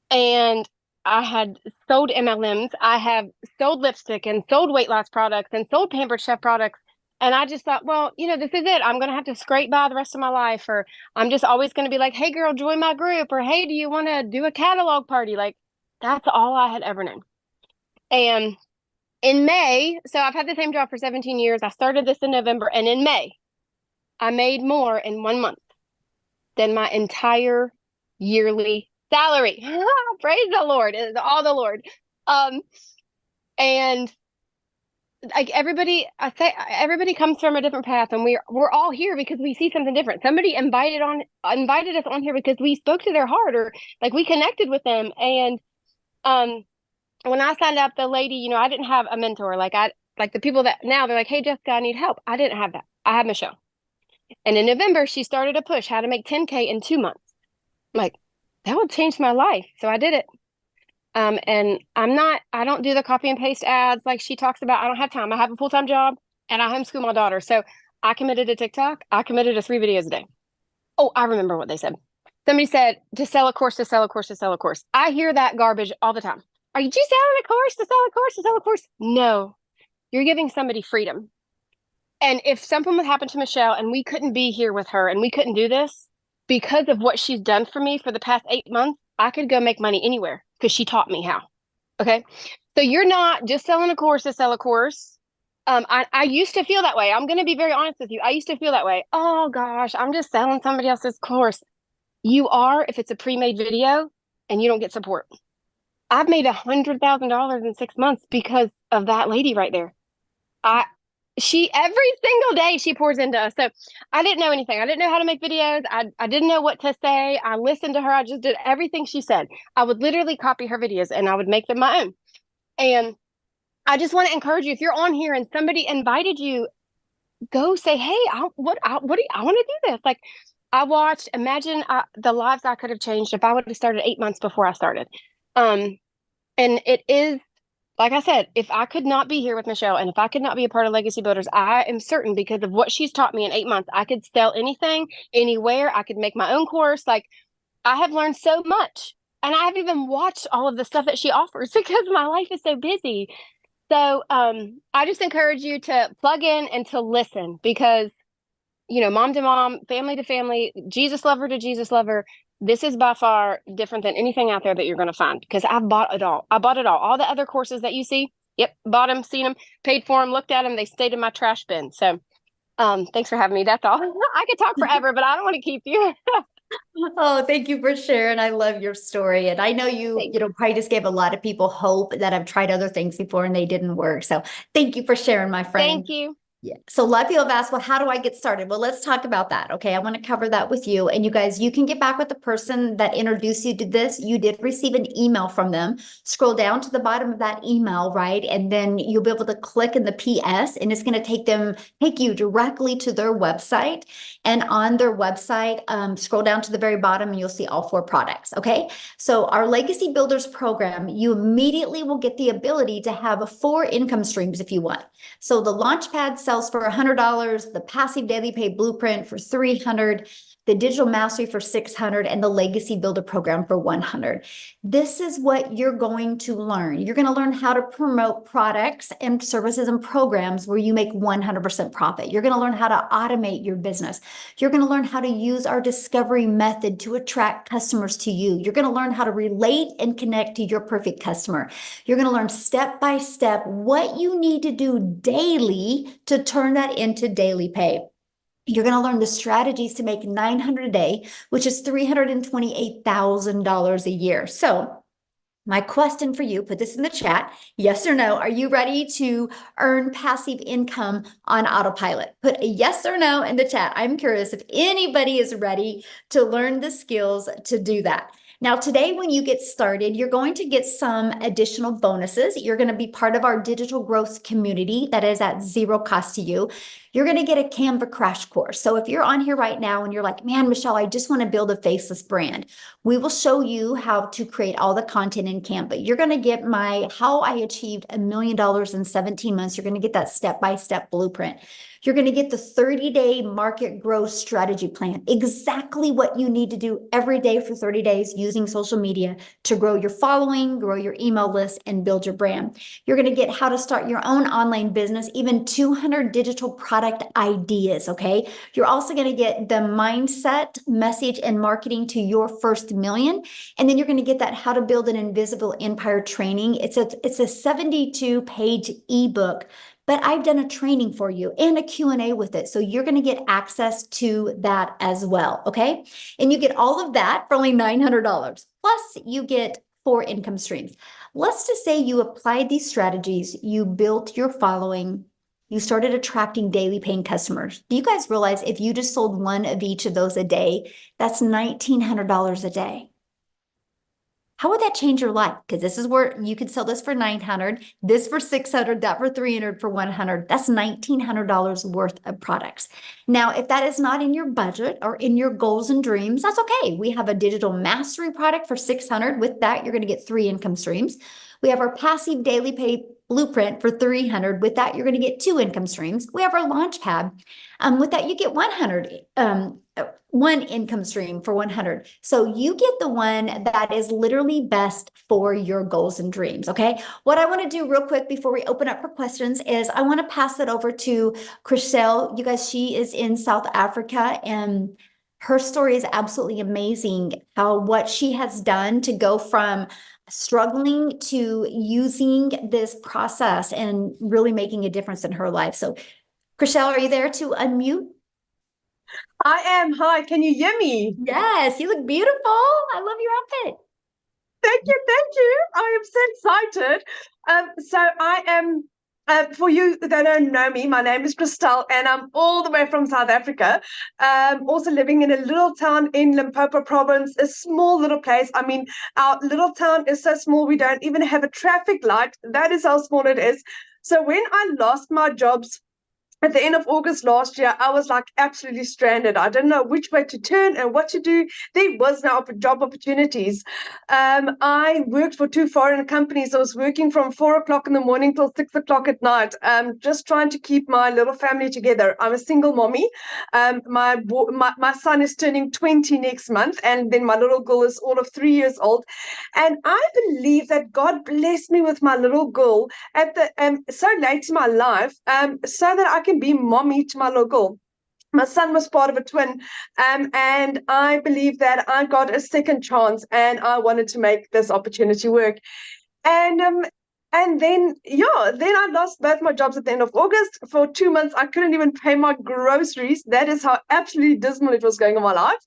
And I had sold MLMs. I have sold lipstick and sold weight loss products and sold Pampered Chef products. And I just thought, well, this is it. I'm going to have to scrape by the rest of my life. Or I'm just always going to be like, hey, girl, join my group. Or hey, do you want to do a catalog party? Like, that's all I had ever known. And in May, so I've had the same job for 17 years. I started this in November. And in May, I made more in 1 month than my entire yearly salary. Praise the Lord. It is all the Lord. And like everybody comes from a different path, and we're all here because we see something different. Somebody invited us on here because we spoke to their heart, or like we connected with them. And when I signed up, the lady, I didn't have a mentor. Like the people that now they're like, hey, Jessica, I need help. I didn't have that. I had Michelle. And in November, she started a push how to make 10K in 2 months. I'm like, that would change my life. So I did it. And I don't do the copy and paste ads like she talks about. I don't have time. I have a full-time job and I homeschool my daughter. So I committed to TikTok. I committed to 3 videos a day. Oh, I remember what they said. Somebody said to sell a course, to sell a course, to sell a course. I hear that garbage all the time. Are you just selling a course to sell a course, to sell a course? No, you're giving somebody freedom. And if something would happen to Michelle and we couldn't be here with her and we couldn't do this, because of what she's done for me for the past 8 months, I could go make money anywhere because she taught me how. Okay. So you're not just selling a course to sell a course. I used to feel that way. I'm going to be very honest with you. I used to feel that way. Oh gosh, I'm just selling somebody else's course. You are, if it's a pre-made video and you don't get support. I've made $100,000 in 6 months because of that lady right there. She every single day she pours into us. So I didn't know anything. I didn't know how to make videos. I didn't know what to say. I listened to her. I just did everything she said. I would literally copy her videos and I would make them my own. And I just want to encourage you, if you're on here and somebody invited you, go say, hey, I want to do this. Like I watched, imagine the lives I could have changed if I would have started 8 months before I started. And it is, like I said, if I could not be here with Michelle and if I could not be a part of Legacy Builders, I am certain because of what she's taught me in 8 months, I could sell anything, anywhere. I could make my own course. Like I have learned so much, and I haven't even watched all of the stuff that she offers because my life is so busy. So I just encourage you to plug in and to listen because, mom to mom, family to family, Jesus lover to Jesus lover. This is by far different than anything out there that you're going to find because I've bought it all. I bought it all. All the other courses that you see, yep, bought them, seen them, paid for them, looked at them. They stayed in my trash bin. So thanks for having me. That's all. I could talk forever, but I don't want to keep you. Oh, thank you for sharing. I love your story. And I know you probably just gave a lot of people hope that have tried other things before and they didn't work. So thank you for sharing, my friend. Thank you. Yeah. So a lot of people have asked, well, how do I get started? Well, let's talk about that. Okay. I want to cover that with you. And you guys, you can get back with the person that introduced you to this. You did receive an email from them. Scroll down to the bottom of that email, right? And then you'll be able to click in the PS and it's going to take you directly to their website. And on their website, scroll down to the very bottom and you'll see all 4 products. Okay. So our Legacy Builders program, you immediately will get the ability to have 4 income streams if you want. So the Launchpad sells for $100, the Passive Daily Pay Blueprint for $300, the Digital Mastery for $600, and the Legacy Builder program for $100. This is what you're going to learn. You're going to learn how to promote products and services and programs where you make 100% profit. You're going to learn how to automate your business. You're going to learn how to use our discovery method to attract customers to you. You're going to learn how to relate and connect to your perfect customer. You're going to learn step by step what you need to do daily to to turn that into daily pay. You're going to learn the strategies to make $900 a day, which is $328,000 a year. So my question for you, put this in the chat, yes or no, are you ready to earn passive income on autopilot? Put a yes or no in the chat. I'm curious if anybody is ready to learn the skills to do that. Now, today, when you get started, you're going to get some additional bonuses. You're going to be part of our digital growth community that is at zero cost to you. You're going to get a Canva crash course. So if you're on here right now and you're like, man, Michelle, I just want to build a faceless brand, we will show you how to create all the content in Canva. You're going to get my how I achieved $1 million in 17 months. You're going to get that step-by-step blueprint. You're going to get the 30-day market growth strategy plan, exactly what you need to do every day for 30 days using social media to grow your following, grow your email list, and build your brand. You're going to get how to start your own online business, even 200 digital product ideas, okay? You're also going to get the mindset, message, and marketing to your first million. And then you're going to get that how to build an invisible empire training. It's a 72-page ebook, but I've done a training for you and a Q&A with it. So you're going to get access to that as well, okay? And you get all of that for only $900. Plus, you get 4 income streams. Let's just say you applied these strategies, you built your following, you started attracting daily paying customers. Do you guys realize if you just sold one of each of those a day, that's $1,900 a day? How would that change your life? Because this is where you could sell this for $900, this for $600, that for $300, for $100. That's $1,900 worth of products. Now, if that is not in your budget or in your goals and dreams, that's okay. We have a digital mastery product for $600. With that, you're going to get 3 income streams. We have our passive daily pay blueprint for $300. With that, you're going to get 2 income streams. We have our Launchpad. With that, you get 1 income stream for $100. So you get the one that is literally best for your goals and dreams, okay? What I want to do real quick before we open up for questions is I want to pass it over to Chriselle. You guys, she is in South Africa, and her story is absolutely amazing, how what she has done to go from struggling to using this process and really making a difference in her life. So Chriselle, are you there to unmute? I am. Hi, can you hear me? Yes, you look beautiful. I love your outfit. Thank you, thank you. I am so excited. So I am, for you that don't know me, my name is Christelle, and I'm all the way from South Africa. Also living in a little town in Limpopo province, a small little place. I mean, our little town is so small, we don't even have a traffic light. That is how small it is. So when I lost my jobs at the end of August last year, I was like absolutely stranded. I didn't know which way to turn and what to do. There was no job opportunities. I worked for 2 foreign companies. I was working from 4 o'clock in the morning till 6 o'clock at night, just trying to keep my little family together. I'm a single mommy. My son is turning 20 next month, and then my little girl is all of 3 years old. And I believe that God blessed me with my little girl at the so late in my life, so that I can be mommy to my little girl. My son was part of a twin, and I believe that I got a second chance, and I wanted to make this opportunity work. And then I lost both my jobs at the end of August. For 2 months, I couldn't even pay my groceries. That is how absolutely dismal it was going in my life.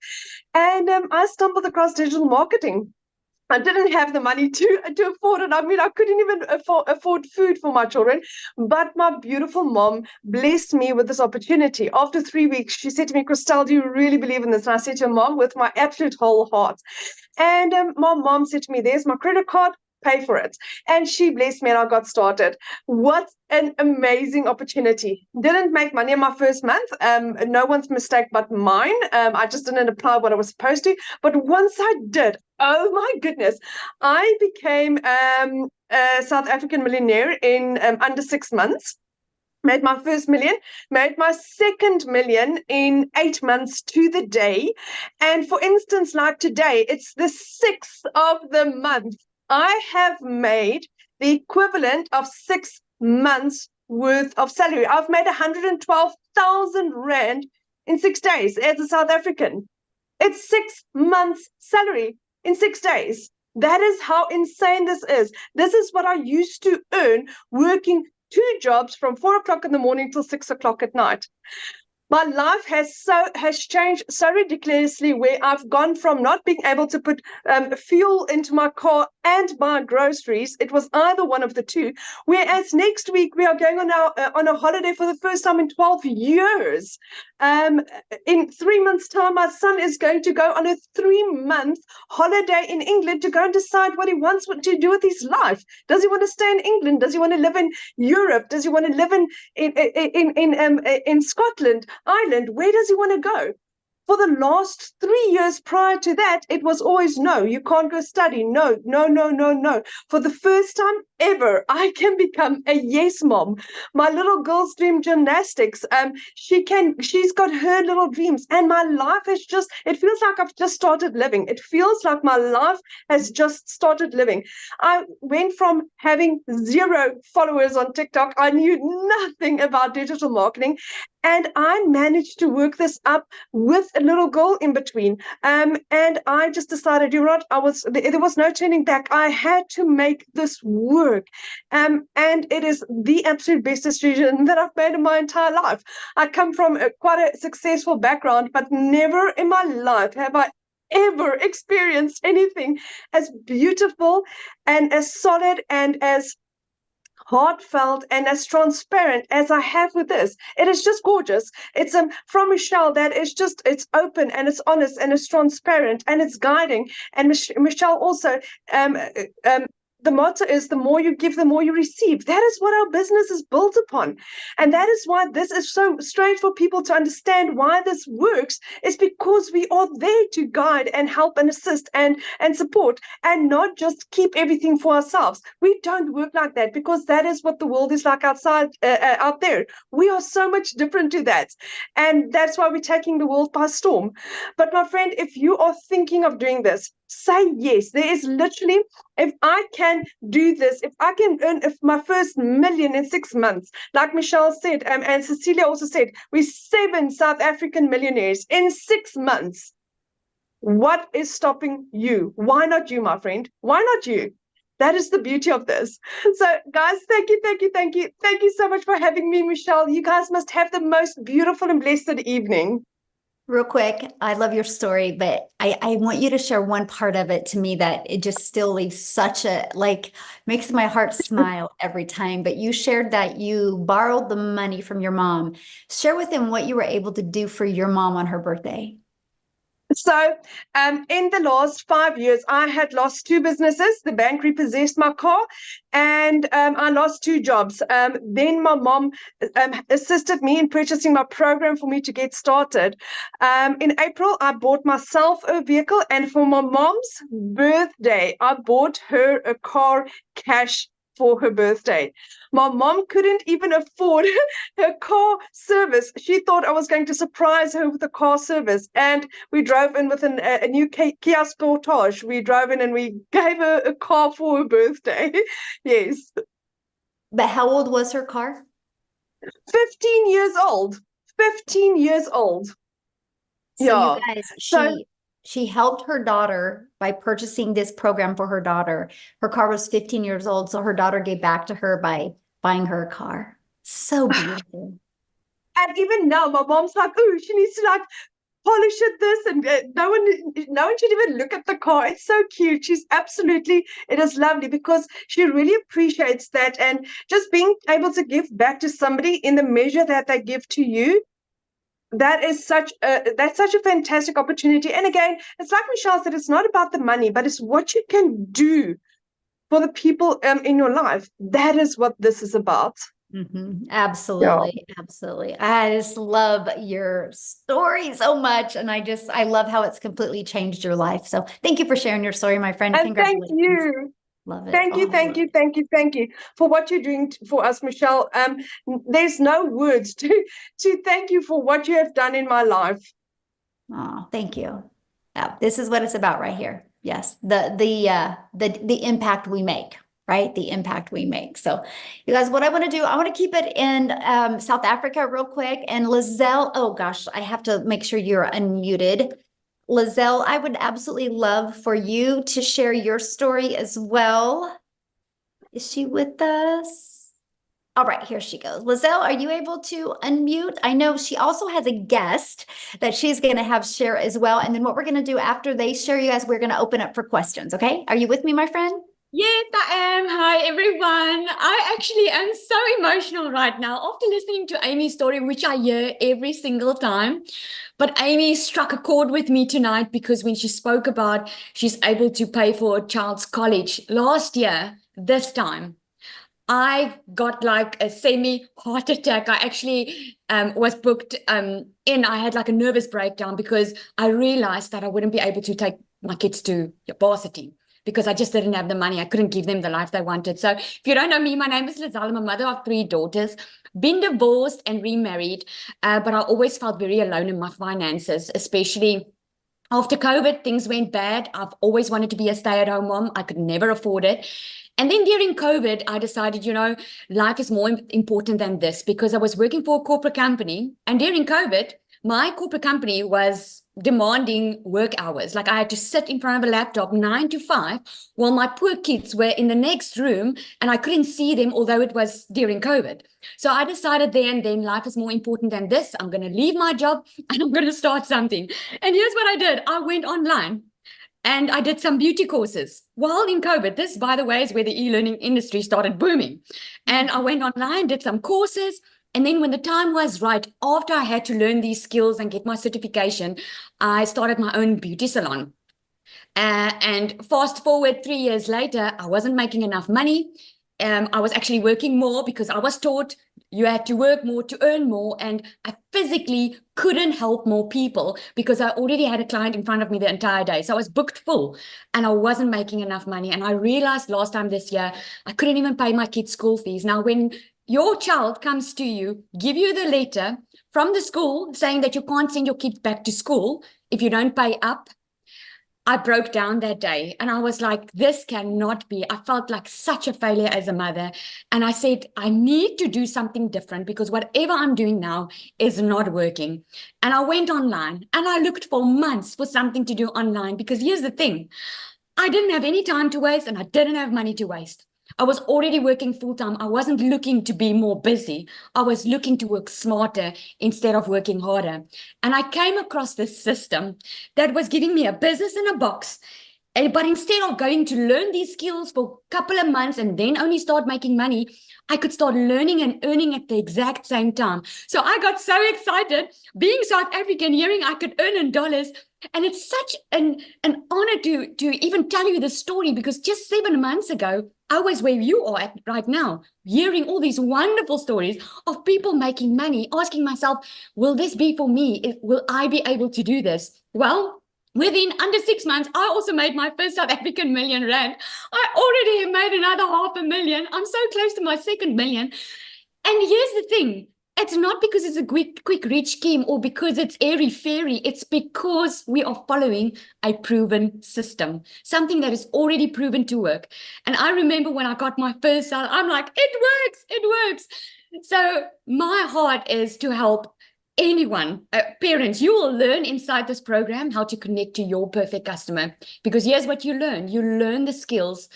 And I stumbled across digital marketing. I didn't have the money to afford it. I mean, I couldn't even afford food for my children. But my beautiful mom blessed me with this opportunity. After 3 weeks, she said to me, Christelle, do you really believe in this? And I said to her, Mom, with my absolute whole heart. And my mom said to me, there's my credit card, pay for it. And she blessed me, and I got started. What an amazing opportunity. Didn't make money in my first month. No one's mistake but mine. I just didn't apply what I was supposed to. But once I did, oh my goodness, I became a South African millionaire in under 6 months. Made my first million, made my second million in 8 months to the day. And for instance, like today, it's the 6th of the month. I have made the equivalent of 6 months worth of salary. I've made 112,000 Rand in 6 days as a South African. It's 6 months salary in 6 days. That is how insane this is. This is what I used to earn working 2 jobs from 4 o'clock in the morning till 6 o'clock at night. My life has changed so ridiculously, where I've gone from not being able to put fuel into my car and buy groceries. It was either one of the two. Whereas next week we are going on a holiday for the first time in 12 years. In 3 months' time, my son is going to go on a 3-month holiday in England to go and decide what he wants to do with his life. Does he want to stay in England? Does he want to live in Europe? Does he want to live in Scotland, Ireland? Where does he want to go? For the last 3 years prior to that, it was always no, you can't go study. No, no, no, no, no. For the first time ever, I can become a yes mom. My little girl's dream gymnastics. She's got her little dreams, and my life has it feels like I've just started living. It feels like my life has just started living. I went from having 0 followers on TikTok. I knew nothing about digital marketing. And I managed to work this up with a little girl in between. And I just decided, there was no turning back. I had to make this work. And it is the absolute best decision that I've made in my entire life. I come from quite a successful background, but never in my life have I ever experienced anything as beautiful and as solid and as heartfelt and as transparent as I have with this. It is just gorgeous. It's from Michelle that is just, it's open and it's honest and it's transparent and it's guiding. And Michelle also, the motto is the more you give, the more you receive. That is what our business is built upon. And that is why this is so strange for people to understand why this works, is because we are there to guide and help and assist and support, and not just keep everything for ourselves. We don't work like that, because that is what the world is like outside, out there. We are so much different to that. And that's why we're taking the world by storm. But my friend, if you are thinking of doing this, say yes. There is literally, if I can do this, if I can earn my first million in 6 months, like Michelle said, and Cecilia also said, we're 7 South African millionaires in 6 months. What is stopping you? Why not you, my friend? Why not you? That is the beauty of this. So guys, thank you, thank you, thank you. Thank you so much for having me, Michelle. You guys must have the most beautiful and blessed evening. Real quick, I love your story, but I want you to share one part of it to me that it just still leaves such a, makes my heart smile every time. But you shared that you borrowed the money from your mom. Share with them what you were able to do for your mom on her birthday. So in the last 5 years, I had lost 2 businesses. The bank repossessed my car, and I lost 2 jobs. Then my mom assisted me in purchasing my program for me to get started. In April, I bought myself a vehicle, and for my mom's birthday, I bought her a car cash for her birthday. My mom couldn't even afford her car service. She thought I was going to surprise her with a car service. And we drove in with a new Kia Sportage. We drove in and we gave her a car for her birthday. Yes. But how old was her car? 15 years old. 15 years old. So yeah. You guys, she helped her daughter by purchasing this program for her daughter. Her car was 15 years old, so her daughter gave back to her by buying her a car. So beautiful. And even now, my mom's like, oh, she needs to polish it and no one should even look at the car. It's so cute. It is lovely, because she really appreciates that, and just being able to give back to somebody in the measure that they give to you. That's such a fantastic opportunity. And again, it's like Michelle said, it's not about the money, but it's what you can do for the people in your life. That is what this is about. Mm-hmm. Absolutely. Yeah. Absolutely. I just love your story so much. And I love how it's completely changed your life. So thank you for sharing your story, my friend. And thank you. Love it. Thank you for what you're doing for us, Michelle. There's no words to thank you for what you have done in my life. Oh, thank you. Yeah, this is what it's about right here. Yes, the impact we make, right? The impact we make. So, you guys, what I want to do, I want to keep it in South Africa real quick. And Lizelle, oh gosh, I have to make sure you're unmuted. Lizelle, I would absolutely love for you to share your story as well. Is she with us? All right, here she goes. Lizelle, are you able to unmute? I know she also has a guest that she's going to have share as well. And then what we're going to do after they share, you guys, we're going to open up for questions. Okay. Are you with me, my friend? Yes, I am. Hi, everyone. I actually am so emotional right now after listening to Amy's story, which I hear every single time. But Amy struck a chord with me tonight because when she spoke about she's able to pay for a child's college last year, this time, I got like a semi heart attack. I actually was booked in. I had like a nervous breakdown because I realized that I wouldn't be able to take my kids to varsity because I just didn't have the money. I couldn't give them the life they wanted. So if you don't know me, my name is Lizelle. I'm a mother of 3 daughters, been divorced and remarried, but I always felt very alone in my finances, especially after COVID, things went bad. I've always wanted to be a stay-at-home mom. I could never afford it. And then during COVID, I decided, life is more important than this because I was working for a corporate company. And during COVID, my corporate company was demanding work hours. Like I had to sit in front of a laptop 9 to 5 while my poor kids were in the next room and I couldn't see them, although it was during COVID. So I decided then life is more important than this. I'm going to leave my job and I'm going to start something. And here's what I did. I went online. And I did some beauty courses while in COVID. This, by the way, is where the e-learning industry started booming. And I went online, did some courses. And then when the time was right, after I had to learn these skills and get my certification, I started my own beauty salon. And fast forward 3 years later, I wasn't making enough money. I was actually working more because I was taught you had to work more to earn more. And I physically couldn't help more people because I already had a client in front of me the entire day. So I was booked full and I wasn't making enough money. And I realized last time this year, I couldn't even pay my kids' school fees. Now, when your child comes to you, give you the letter from the school saying that you can't send your kids back to school if you don't pay up, I broke down that day and I was like, this cannot be. I felt like such a failure as a mother. And I said, I need to do something different because whatever I'm doing now is not working. And I went online and I looked for months for something to do online because here's the thing. I didn't have any time to waste and I didn't have money to waste. I was already working full time. I wasn't looking to be more busy. I was looking to work smarter instead of working harder. And I came across this system that was giving me a business in a box. But instead of going to learn these skills for a couple of months and then only start making money, I could start learning and earning at the exact same time. So I got so excited being South African, hearing I could earn in dollars. And it's such an honor to even tell you this story because just 7 months ago, I was where you are at right now, hearing all these wonderful stories of people making money, asking myself, will this be for me? Will I be able to do this? Well, within under 6 months, I also made my first South African million rand. I already have made another 500,000. I'm so close to my second million. And here's the thing. It's not because it's a quick rich scheme or because it's airy-fairy. It's because we are following a proven system, something that is already proven to work. And I remember when I got my first salary, I'm like, it works. So my heart is to help anyone, parents. You will learn inside this program how to connect to your perfect customer. Because here's what you learn. You learn the skills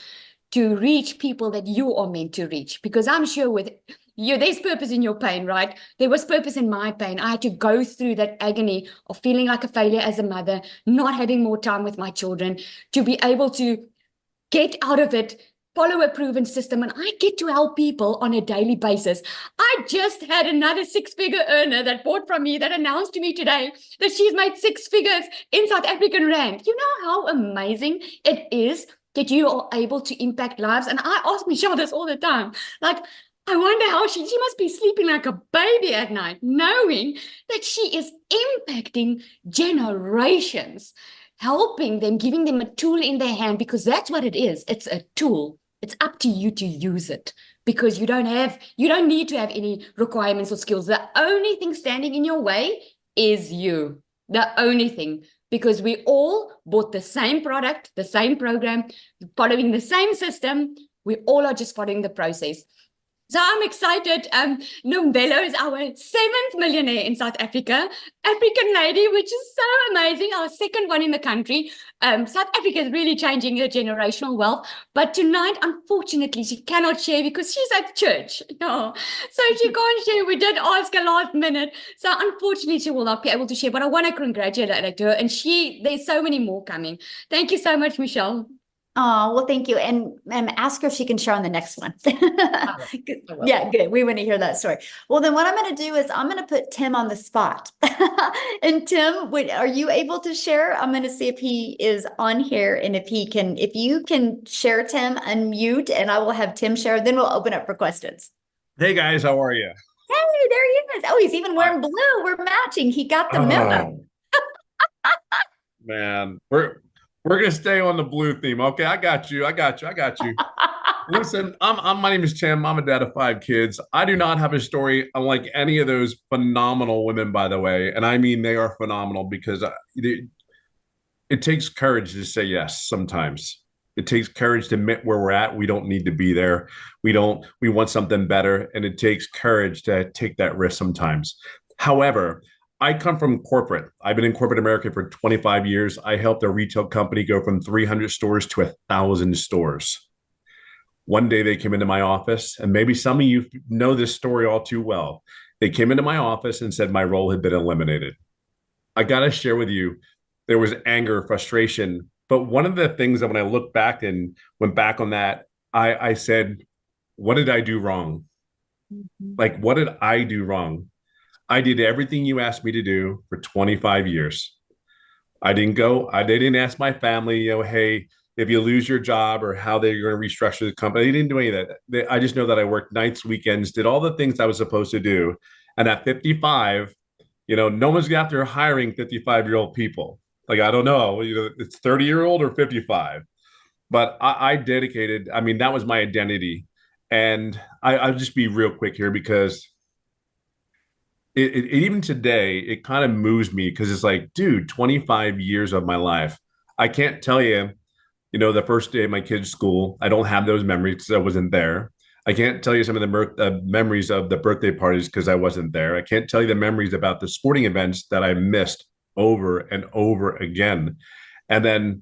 to reach people that you are meant to reach. Because I'm sure with you, there's purpose in your pain, right? There was purpose in my pain. I had to go through that agony of feeling like a failure as a mother, not having more time with my children, to be able to get out of it, follow a proven system, and I get to help people on a daily basis. I just had another 6-figure earner that bought from me that announced to me today that she's made 6 figures in South African rand. You know how amazing it is that you are able to impact lives? And I ask Michelle this all the time, like, I wonder how she must be sleeping like a baby at night, knowing that she is impacting generations, helping them, giving them a tool in their hand, because that's what it is. It's a tool. It's up to you to use it because you don't need to have any requirements or skills. The only thing standing in your way is you. The only thing, because we all bought the same product, the same program, following the same system. We all are just following the process. So I'm excited. Nombelo is our 7th millionaire in South Africa. African lady, which is so amazing. Our second one in the country. South Africa is really changing her generational wealth. But tonight, unfortunately, she cannot share because she's at church. No, so she can't share. We did ask her last minute. So unfortunately, she will not be able to share. But I want to congratulate her. And there's so many more coming. Thank you so much, Michelle. Oh, well, thank you. And ask her if she can share on the next one. Good. will. Yeah, good. We want to hear that story. Well, then what I'm going to do is I'm going to put Tim on the spot. And Tim, are you able to share? I'm going to see if he is on here and if you can share, Tim, unmute, and I will have Tim share. Then we'll open up for questions. Hey guys, how are you? Hey, there he is. Oh, he's even wearing blue. We're matching. He got the memo. Man, we're gonna stay on the blue theme. Okay, I got you. Listen, my name is Tim. I'm a dad of 5 kids. I do not have a story unlike any of those phenomenal women, by the way. And I mean, they are phenomenal because it takes courage to say yes sometimes. It takes courage to admit where we're at. We don't need to be there. We want something better. And it takes courage to take that risk sometimes. However, I come from corporate. I've been in corporate America for 25 years. I helped a retail company go from 300 stores to 1,000 stores. One day they came into my office, and maybe some of you know this story all too well. They came into my office and said my role had been eliminated. I got to share with you, there was anger, frustration. But one of the things that when I look back and went back on that, I said, what did I do wrong? Like, what did I do wrong? I did everything you asked me to do for 25 years. I didn't ask my family, hey, if you lose your job or how they're going to restructure the company. They didn't do any of that. I just know that I worked nights, weekends, did all the things I was supposed to do. And at 55, no one's after hiring 55-year-old people. Like, I don't know, it's 30-year-old or 55. But I dedicated, that was my identity. And I'll just be real quick here because it even today, it kind of moves me because it's like, dude, 25 years of my life. I can't tell you, the first day of my kid's school, I don't have those memories because I wasn't there. I can't tell you some of the memories of the birthday parties because I wasn't there. I can't tell you the memories about the sporting events that I missed over and over again. And then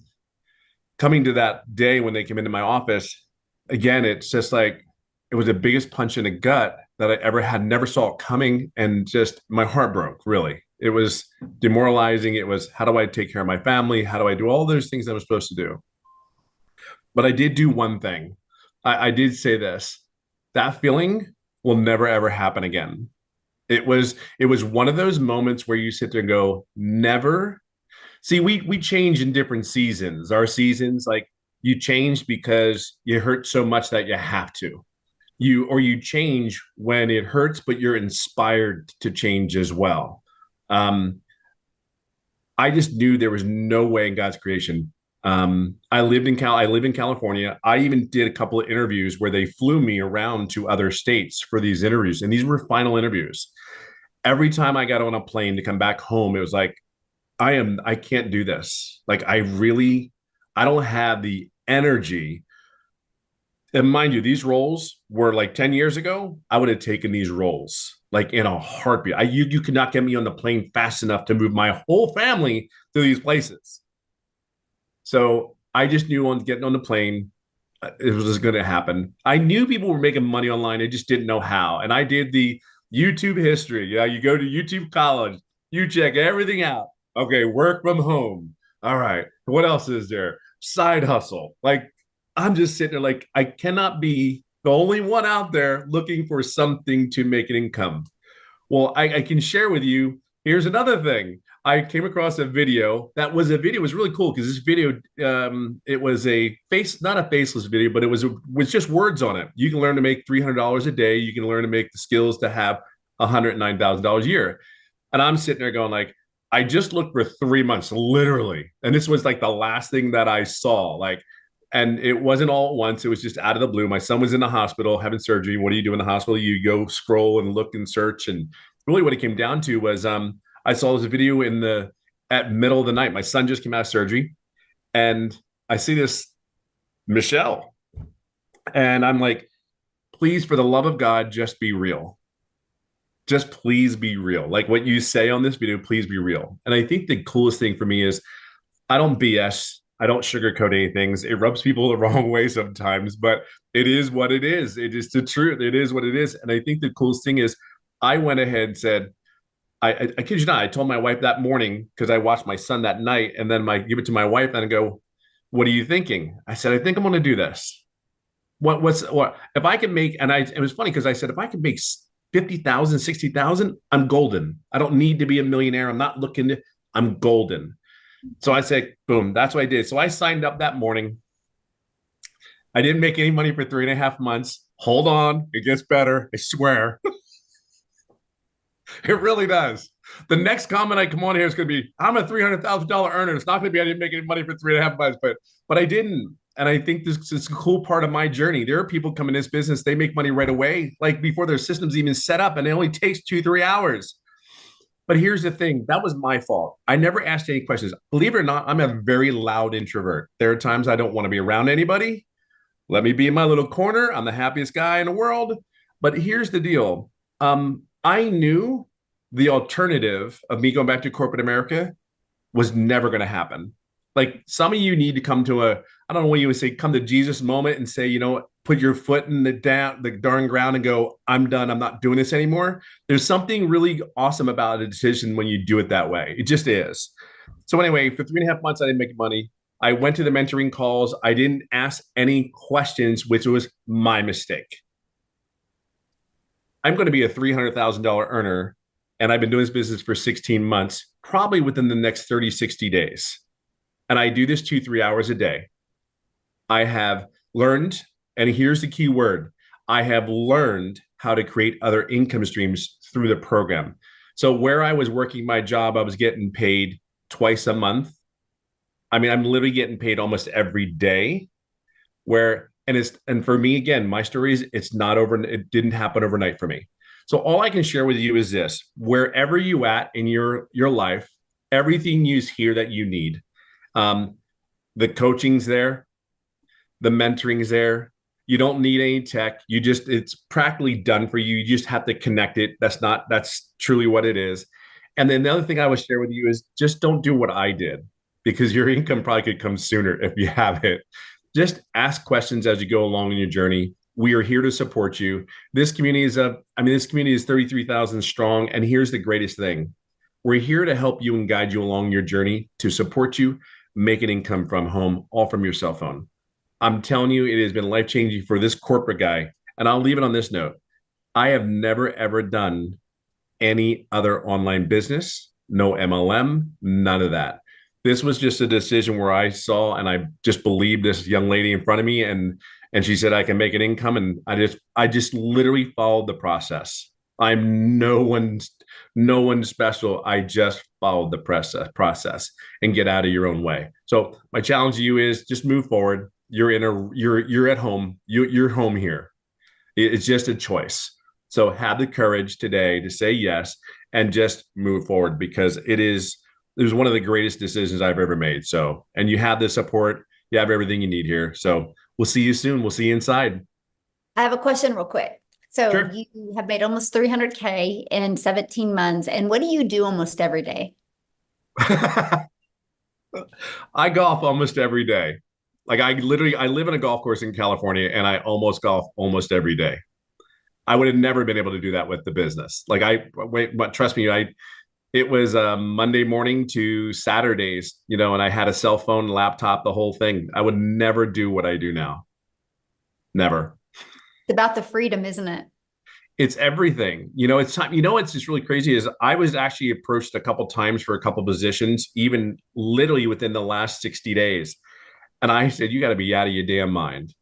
coming to that day when they came into my office, again, it's just like, it was the biggest punch in the gut that I ever had, never saw it coming. And just my heart broke, really. It was demoralizing. It was, how do I take care of my family? How do I do all those things I was supposed to do? But I did do one thing. I did say this, that feeling will never, ever happen again. It was one of those moments where you sit there and go, never. See, we change in different seasons. Our seasons, like, you change because you hurt so much that you have to. You change when it hurts, but you're inspired to change as well. I just knew there was no way in God's creation. I live in California. I even did a couple of interviews where they flew me around to other states for these interviews. And these were final interviews. Every time I got on a plane to come back home, it was like, I can't do this. Like, I don't have the energy. And mind you, these roles were like 10 years ago, I would have taken these roles like in a heartbeat. You could not get me on the plane fast enough to move my whole family to these places. So I just knew on getting on the plane, it was just going to happen. I knew people were making money online. I just didn't know how. And I did the YouTube history. Yeah, you go to YouTube College, you check everything out. Okay, work from home. All right, what else is there? Side hustle. Like, I'm just sitting there like, I cannot be the only one out there looking for something to make an income. Well, I can share with you, here's another thing. I came across a video. It was really cool because this video, it was not a faceless video, but it was just words on it. You can learn to make $300 a day. You can learn to make the skills to have $109,000 a year. And I'm sitting there going like, I just looked for 3 months, literally. And this was like the last thing that I saw. And it wasn't all at once. It was just out of the blue. My son was in the hospital having surgery. What do you do in the hospital? You go scroll and look and search. And really what it came down to was I saw this video at middle of the night. My son just came out of surgery. And I see this Michelle. And I'm like, please, for the love of God, just be real. Just please be real. Like what you say on this video, please be real. And I think the coolest thing for me is I don't BS. I don't sugarcoat anything. It rubs people the wrong way sometimes, but it is what it is. It is the truth. It is what it is. And I think the coolest thing is I went ahead and said, I kid you not, I told my wife that morning because I watched my son that night, and then I give it to my wife and I go, what are you thinking? I said, I think I'm going to do this. What if I can make, and it was funny because I said, if I can make 50,000, 60,000, I'm golden. I don't need to be a millionaire. I'm not looking to, I'm golden. So I said, boom, that's what I did. So I signed up that morning. I didn't make any money for 3.5 months. Hold on, it gets better. I swear. It really does. The next comment I come on here is going to be, I'm a $300,000 earner. It's not going to be, I didn't make any money for 3.5 months, but I didn't. And I think this is a cool part of my journey. There are people come in this business, they make money right away, like before their system's even set up, and it only takes 2-3 hours. But here's the thing, that was my fault. I never asked any questions. Believe it or not, I'm a very loud introvert. There are times I don't want to be around anybody. Let me be in my little corner. I'm the happiest guy in the world. But here's the deal. I knew the alternative of me going back to corporate America was never going to happen. Like some of you need to come to I don't know what you would say, come to Jesus moment and say, you know what, put your foot in the darn ground and go, I'm done. I'm not doing this anymore. There's something really awesome about a decision when you do it that way. It just is. So anyway, for 3.5 months, I didn't make money. I went to the mentoring calls. I didn't ask any questions, which was my mistake. I'm going to be a $300,000 earner, and I've been doing this business for 16 months, probably within the next 30, 60 days. And I do this 2-3 hours a day. I have learned, and here's the key word, I have learned how to create other income streams through the program. So where I was working my job, I was getting paid twice a month. I mean, I'm literally getting paid almost every day. And for me, again, my story is it's not over. It didn't happen overnight for me. So all I can share with you is this: wherever you at in your life, everything you hear that you need. The coaching's there, the mentoring's there. You don't need any tech. It's practically done for you. You just have to connect it. That's truly what it is. And then the other thing I would share with you is just don't do what I did, because your income probably could come sooner if you have it. Just ask questions as you go along in your journey. We are here to support you. This community is 33,000 strong. And here's the greatest thing. We're here to help you and guide you along your journey, to support you, make an income from home, all from your cell phone. I'm telling you, it has been life-changing for this corporate guy. And I'll leave it on this note. I have never, ever done any other online business, no MLM, none of that. This was just a decision where I saw, and I just believed this young lady in front of me, and she said I can make an income, and I just literally followed the process. I'm no one special. I just followed the process and get out of your own way. So my challenge to you is just move forward. You're at home. You're home here. It's just a choice. So have the courage today to say yes and just move forward, because it was one of the greatest decisions I've ever made. So, and you have the support, you have everything you need here. So we'll see you soon. We'll see you inside. I have a question real quick. So Sure. You have made almost 300K in 17 months. And what do you do almost every day? I golf almost every day. Like I live in a golf course in California, and I almost golf almost every day. I would have never been able to do that with the business. But trust me, it was Monday morning to Saturdays, and I had a cell phone, laptop, the whole thing. I would never do what I do now. Never. It's about the freedom, isn't it? It's everything. It's time. It's just really crazy is I was actually approached a couple times for a couple positions, even literally within the last 60 days. And I said, you got to be out of your damn mind.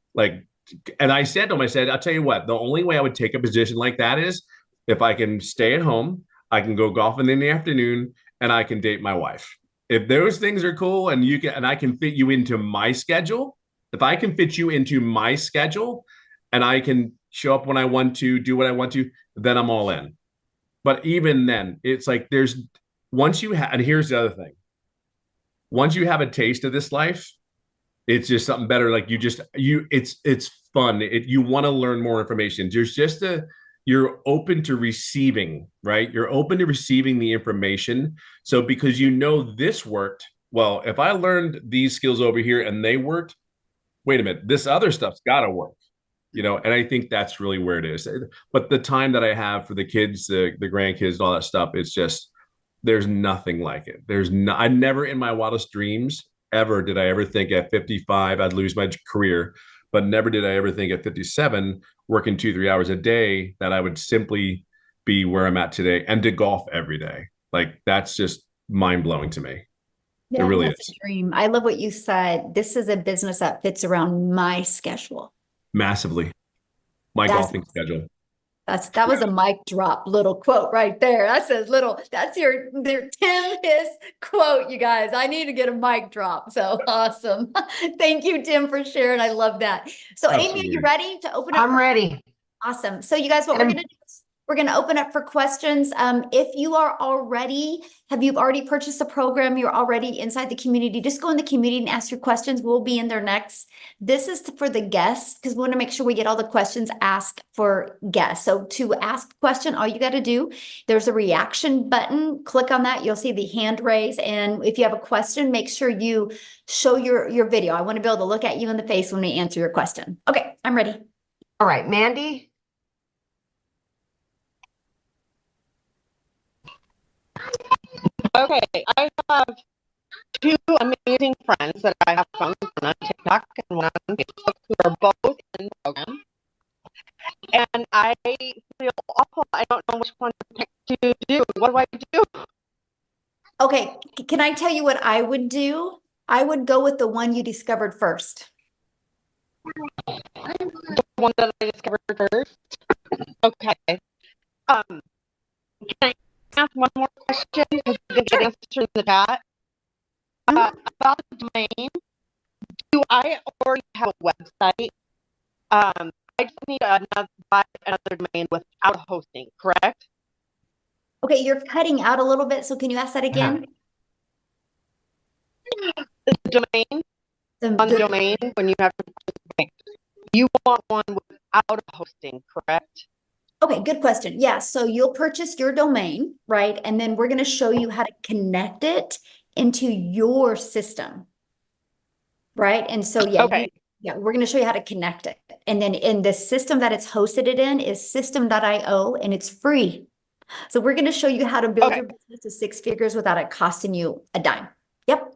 And I said to him, I'll tell you what, the only way I would take a position like that is if I can stay at home, I can go golfing in the afternoon, and I can date my wife. If those things are cool and I can fit you into my schedule, if I can fit you into my schedule and I can show up when I want to, do what I want to, then I'm all in. But even then, it's like and here's the other thing. Once you have a taste of this life, It's just something better. Like it's fun. You want to learn more information. You're open to receiving, right? You're open to receiving the information. So because this worked, well, if I learned these skills over here and they worked, wait a minute, this other stuff's got to work, and I think that's really where it is. But the time that I have for the kids, the grandkids, all that stuff, it's just, there's nothing like it. I never in my wildest dreams ever did I ever think at 55 I'd lose my career, but never did I ever think at 57 working 2-3 hours a day that I would simply be where I'm at today and to golf every day. Like, that's just mind blowing to me. Yeah, It really that's is. a dream. I love what you said. This is a business that fits around my schedule. Massively. My That's- golfing schedule. That was a mic drop little quote right there. That's your Tim Hiss quote, you guys. I need to get a mic drop. So awesome. Thank you, Tim, for sharing. I love that. So Amy, are Absolutely. you ready to open up? I'm ready. Awesome. So you guys, what we're And- going to do is we're going to open up for questions. If you are already, have you already purchased a program? You're already inside the community. Just go in the community and ask your questions. We'll be in there next. This is for the guests because we want to make sure we get all the questions asked for guests. So to ask a question, all you got to do, there's a reaction button. Click on that. You'll see the hand raise. And if you have a question, make sure you show your video. I want to be able to look at you in the face when we answer your question. Okay, I'm ready. All right, Mandy. Okay, I have two amazing friends that I have found on TikTok and one on Facebook who are both in the program. And I feel awful. I don't know which one to pick to do. What do I do? Okay, can I tell you what I would do? I would go with the one you discovered first. The one that I discovered first. Okay. Can I ask one more question? Because I didn't get an answer in the chat. About the domain. Do I already have a website? I just need buy another domain without hosting, correct? Okay, you're cutting out a little bit, so can you ask that again? The domain, on the domain, when you have you want one without hosting, correct? Okay, good question. Yeah, so you'll purchase your domain, right? And then we're going to show you how to connect it into your system, right? And so, yeah, Okay. we're going to show you how to connect it. And then in the system that it's hosted it in is system.io, and it's free. So we're going to show you how to build your business to 6 figures without it costing you a dime. Yep.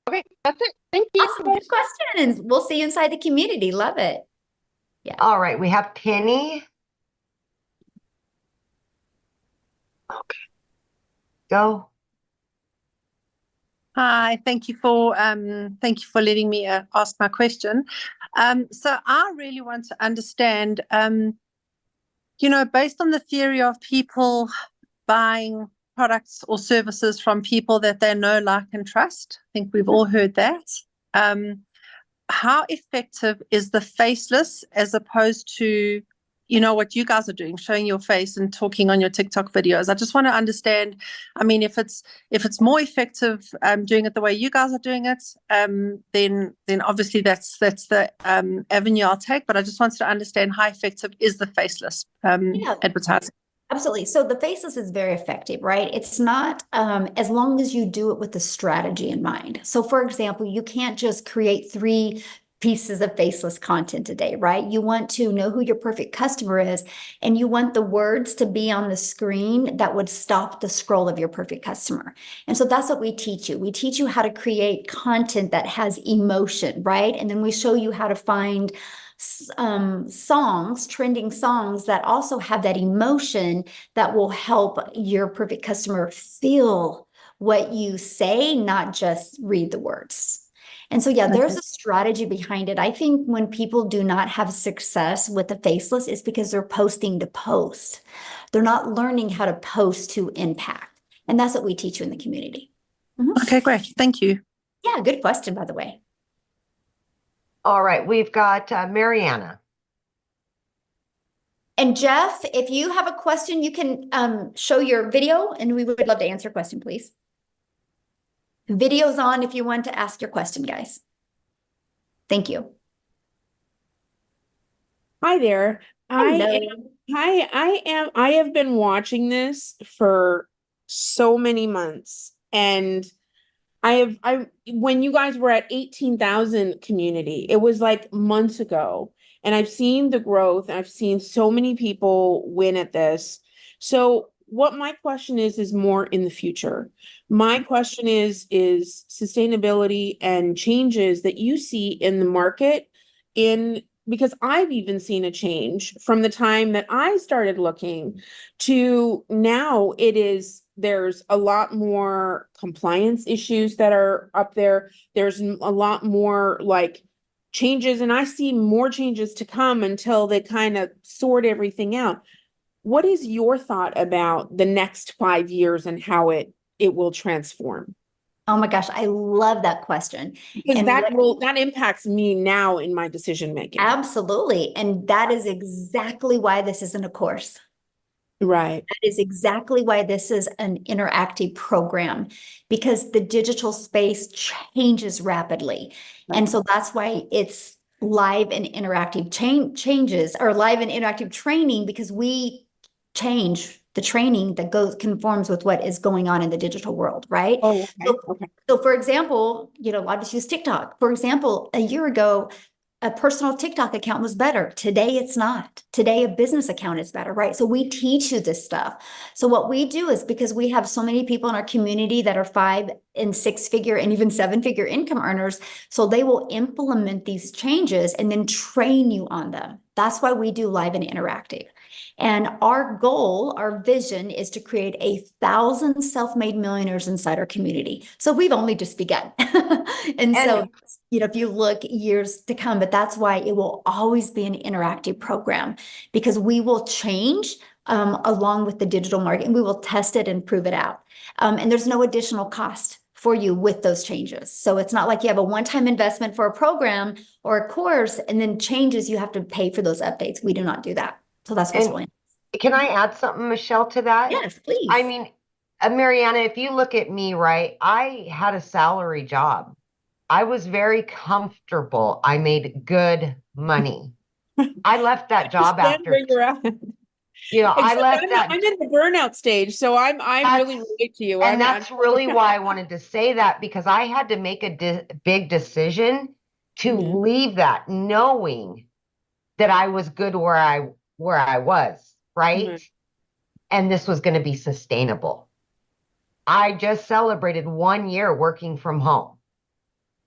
Okay, that's it. Thank you. Awesome. Good questions. We'll see you inside the community. Love it. All right, we have Penny. Okay. Go. Hi, thank you for letting me ask my question. So I really want to understand, based on the theory of people buying products or services from people that they know, like, and trust. I think we've all heard that. How effective is the faceless as opposed to, what you guys are doing, showing your face and talking on your TikTok videos? I just want to understand, if it's more effective doing it the way you guys are doing it, then obviously that's the avenue I'll take. But I just wanted to understand how effective is the faceless advertising. Absolutely. So the faceless is very effective, right? It's not as long as you do it with the strategy in mind. So for example, you can't just create 3 pieces of faceless content a day, right? You want to know who your perfect customer is, and you want the words to be on the screen that would stop the scroll of your perfect customer. And so that's what we teach you. We teach you how to create content that has emotion, right? And then we show you how to find songs, trending songs that also have that emotion that will help your perfect customer feel what you say, not just read the words. And so, there's a strategy behind it. I think when people do not have success with the faceless, it's because they're posting to post. They're not learning how to post to impact. And that's what we teach you in the community. Okay, great. Thank you. Yeah, good question, by the way. All right, we've got Mariana. And Jeff, if you have a question, you can show your video, and we would love to answer a question, please. Video's on if you want to ask your question, guys. Thank you. Hi there. I have been watching this for so many months, and when you guys were at 18,000 community, it was like months ago, and I've seen the growth. I've seen so many people win at this. So what my question is more in the future. My question is sustainability and changes that you see in the market because I've even seen a change from the time that I started looking to now. There's a lot more compliance issues that are up there. There's a lot more like changes, and I see more changes to come until they kind of sort everything out. What is your thought about the next 5 years and how it will transform? Oh my gosh, I love that question. Because And that impacts me now in my decision making. absolutely. And that is exactly why this isn't a course. Right. That is exactly why this is an interactive program, because the digital space changes rapidly. Right. And so that's why it's live and interactive changes, or live and interactive training, because we change the training that conforms with what is going on in the digital world, right? Oh, okay. Okay. So for example, a lot of us use TikTok. For example, a year ago, a personal TikTok account was better. Today, it's not. Today, a business account is better, right? So we teach you this stuff. So what we do is, because we have so many people in our community that are 5 and 6 figure and even 7 figure income earners, so they will implement these changes and then train you on them. That's why we do live and interactive. And our goal, our vision, is to create 1,000 self-made millionaires inside our community. So we've only just begun. And so, if you look years to come, but that's why it will always be an interactive program, because we will change along with the digital market, and we will test it and prove it out. And there's no additional cost for you with those changes. So it's not like you have a one-time investment for a program or a course and then changes, you have to pay for those updates. We do not do that. So that's what's really. Can I add something, Michelle, to that? Yes, please. I mean, Mariana, if you look at me, right, I had a salary job. I was very comfortable. I made good money. I left that job after. Where you're at. I left that. I'm in the burnout stage, so I'm really relate to you. And that's really why I wanted to say that, because I had to make a big decision to leave that, knowing that I was good where I was, right? And this was going to be sustainable. I just celebrated 1 year working from home.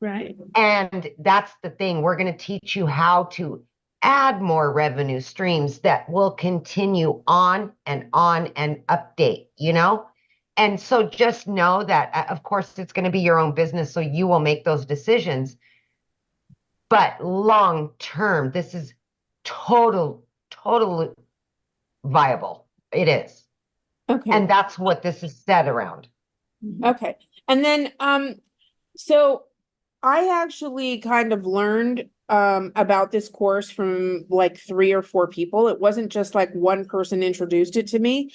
Right. And that's the thing. We're going to teach you how to add more revenue streams that will continue on and update, And so just know that, of course, it's going to be your own business, so you will make those decisions. But long term, this is totally viable. It is. Okay. And that's what this is set around. Okay. And then, so I actually kind of learned about this course from like 3 or 4 people. It wasn't just like one person introduced it to me.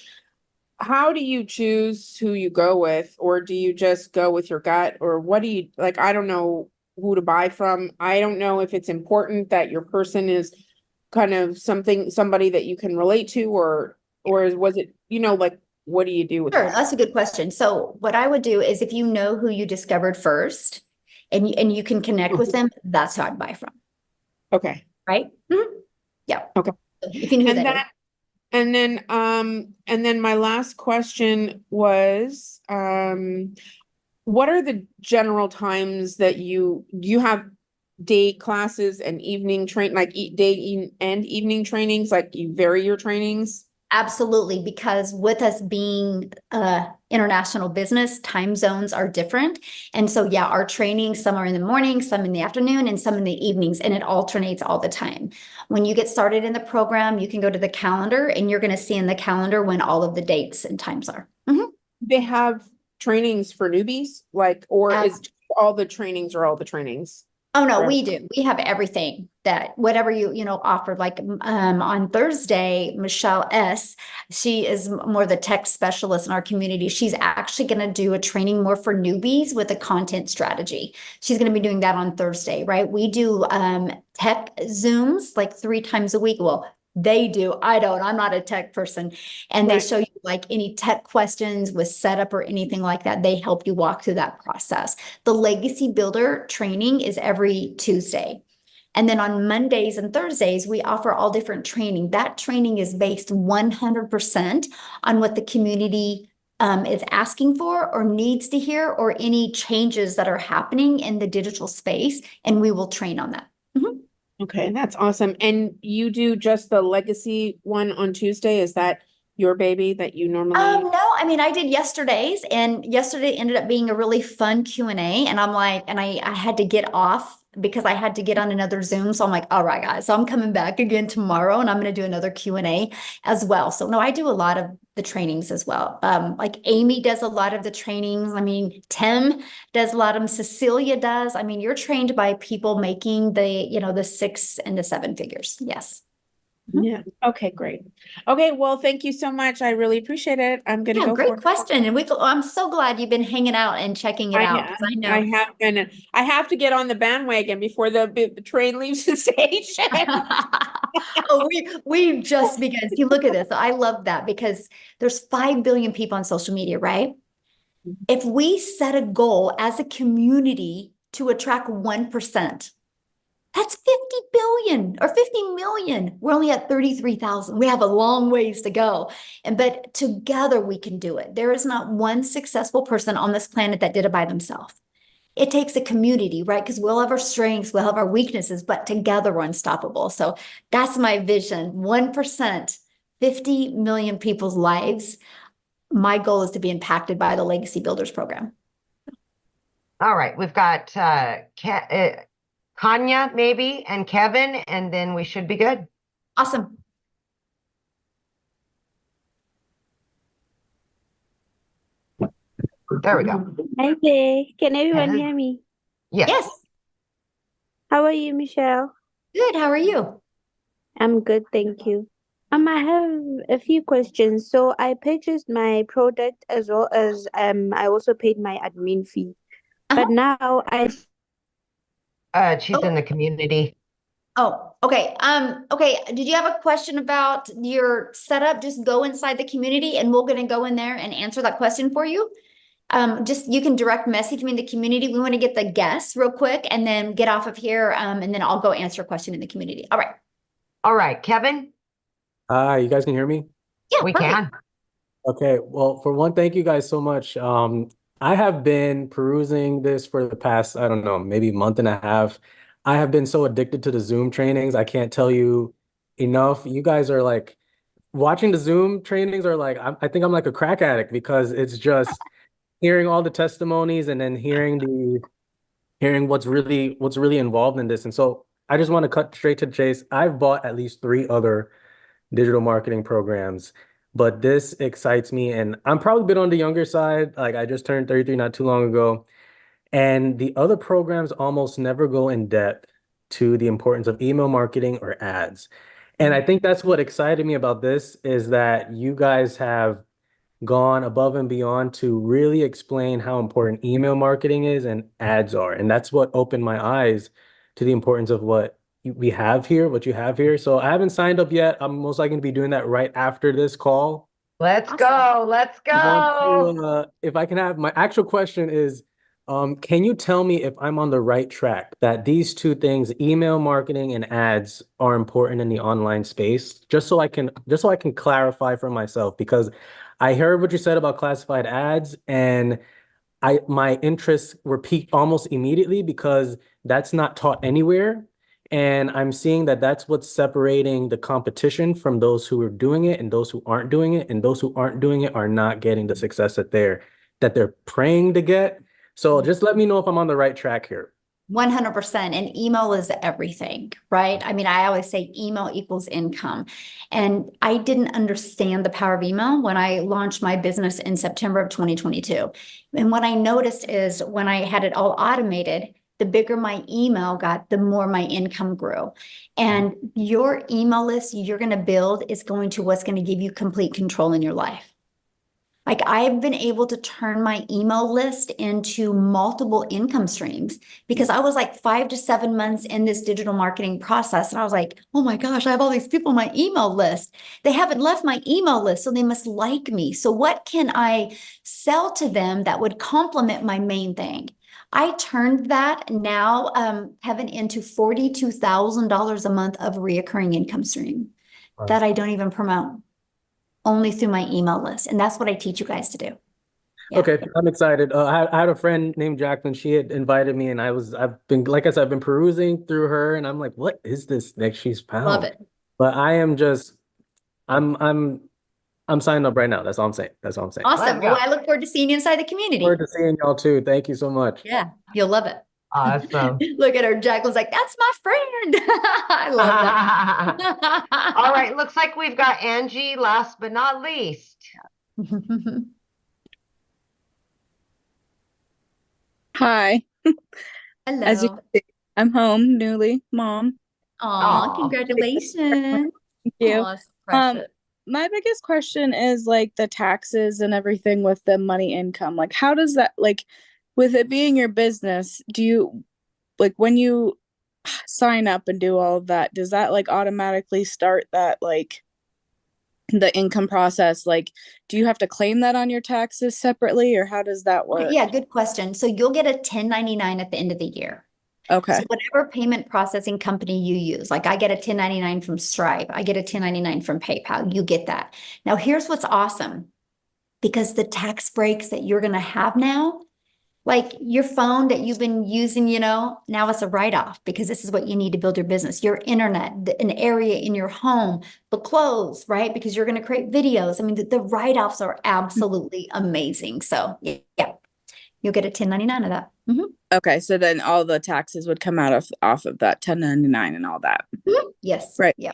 How do you choose who you go with, or do you just go with your gut, or what do you like? I don't know who to buy from. I don't know if it's important that your person is kind of somebody that you can relate to, or was it, like, what do you do with Sure, that? that's a good question. So what I would do is, if you know who you discovered first and you can connect with them, that's who I'd buy from. Okay. Right? Mm-hmm. Yeah. Okay. If you know who that is. And then my last question was, what are the general times that you have day classes and evening day and evening trainings, like you vary your trainings? Absolutely, because with us being international business, time zones are different. And so, yeah, our training, some are in the morning, some in the afternoon, and some in the evenings, and it alternates all the time. When you get started in the program, you can go to the calendar, and you're going to see in the calendar when all of the dates and times are. Mm-hmm. They have trainings for newbies, is all the trainings? Oh no, Right. we do. We have everything that whatever you know offered. Like on Thursday, Michelle S. She is more the tech specialist in our community. She's actually going to do a training more for newbies with a content strategy. She's going to be doing that on Thursday, right? We do tech Zooms like 3 times a week. Well, they do. I don't. I'm not a tech person. And they Right. show you like any tech questions with setup or anything like that. They help you walk through that process. The Legacy Builder training is every Tuesday. And then on Mondays and Thursdays, we offer all different training. That training is based 100% on what the community is asking for or needs to hear, or any changes that are happening in the digital space, and we will train on that. Okay, that's awesome. And you do just the legacy one on Tuesday? Is that your baby that you normally? No, I mean, I did yesterday's, and yesterday ended up being a really fun Q&A. And I'm like, and I had to get off because I had to get on another Zoom. So I'm like, all right, guys, so I'm coming back again tomorrow, and I'm going to do another Q&A as well. So no, I do a lot of the trainings as well. Like Amy does a lot of the trainings. I mean, Tim does a lot of them. Cecilia does. I mean, you're trained by people making the 6 and the 7 figures. Yes. Yeah. Okay, great. Okay, well, thank you so much. I really appreciate it. I'm gonna Yeah, go great for it. question. And I'm so glad you've been hanging out and checking it out, because I know. I have been. I have to get on the bandwagon before the train leaves the station. Oh, we just begun. See, look at this. I love that, because there's 5 billion people on social media, right? If we set a goal as a community to attract 1%, that's 50 billion or 50 million. We're only at 33,000. We have a long ways to go. But together we can do it. There is not one successful person on this planet that did it by themselves. It takes a community, right? Because we'll have our strengths, we'll have our weaknesses, but together we're unstoppable. So that's my vision. 1%, 50 million people's lives. My goal is to be impacted by the Legacy Builders program. All right, we've got Kanya maybe and Kevin, and then we should be good. Awesome. There we go. Hi there. Can everyone Hello. hear me? Yes. Yes. How are you, Michelle? Good. How are you? I'm good, thank you. I have a few questions. So I purchased my product as well as I also paid my admin fee. But now She's in the community. Oh, okay. Okay. Did you have a question about your setup? Just go inside the community and we're gonna go in there and answer that question for you. Just you can direct message me in the community. We want to get the guests real quick and then get off of here. And then I'll go answer a question in the community. All right. All right, Kevin. Hi, you guys can hear me? Yeah, We perfect. can. Okay, well, for one, thank you guys so much. I have been perusing this for the past, I don't know, maybe month and a half. I have been so addicted to the Zoom trainings. I can't tell you enough. You guys are like, watching the Zoom trainings are like, I think I'm like a crack addict, because it's just hearing all the testimonies and then hearing what's really involved in this. And so I just want to cut straight to the chase. I've bought at least 3 other digital marketing programs, but this excites me, and I'm probably a bit on the younger side. Like, I just turned 33 not too long ago, and the other programs almost never go in depth to the importance of email marketing or ads. And I think that's what excited me about this, is that you guys have gone above and beyond to really explain how important email marketing is and ads are. And that's what opened my eyes to the importance of what you have here. So I haven't signed up yet. I'm most likely going to be doing that right after this call. Let's Awesome. go. Let's go. If I can have, my actual question is, can you tell me if I'm on the right track, that these 2 things, email marketing and ads, are important in the online space? Just so I can clarify for myself, because I heard what you said about classified ads, and my interests were piqued almost immediately, because that's not taught anywhere. And I'm seeing that that's what's separating the competition from those who are doing it and those who aren't doing it. And those who aren't doing it are not getting the success that they're praying to get. So just let me know if I'm on the right track here. 100%. And email is everything, right? I mean, I always say email equals income. And I didn't understand the power of email when I launched my business in September of 2022. And what I noticed is when I had it all automated, the bigger my email got, the more my income grew. And your email list you're going to build is going to what's going to give you complete control in your life. Like I've been able to turn my email list into multiple income streams because I was like 5 to 7 months in this digital marketing process. And I was like, oh my gosh, I have all these people on my email list. They haven't left my email list, so they must like me. So what can I sell to them that would complement my main thing? I turned that now, Kevin, into $42,000 a month of reoccurring income stream that I don't even promote. Only through my email list. And that's what I teach you guys to do. Yeah. Okay, I'm excited. I had a friend named Jacqueline. She had invited me, and I've been, like I said, I've been perusing through her, and I'm like, what is this that she's found? Love it. But I am just, I'm signing up right now. That's all I'm saying. That's all I'm saying. Awesome. Let's go. Well, I look forward to seeing you inside the community. Look forward to seeing y'all too. Thank you so much. Yeah, you'll love it. Awesome. Look at her. Jacqueline's like, that's my friend. I love that. All right, looks like we've got Angie last but not least. Hi. Hello. As you can see, I'm home, newly mom. Aw, Aw. congratulations. Thank you. Aw, so precious. My biggest question is like the taxes and everything with the money income. Like, how does that, like, with it being your business, do you, like, when you sign up and do all of that, does that like automatically start that, like, the income process? Like, do you have to claim that on your taxes separately, or how does that work? Yeah, good question. So you'll get a 1099 at the end of the year. Okay. So whatever payment processing company you use, like I get a 1099 from Stripe, I get a 1099 from PayPal, you get that. Now here's what's awesome, because the tax breaks that you're going to have now, like your phone that you've been using, now it's a write-off because this is what you need to build your business, your internet, an area in your home, the clothes, right? Because you're going to create videos. I mean, the write-offs are absolutely amazing. So yeah, you'll get a 1099 of that. Okay, so then all the taxes would come out off of that 1099 and all that. Yes. Right. Yeah.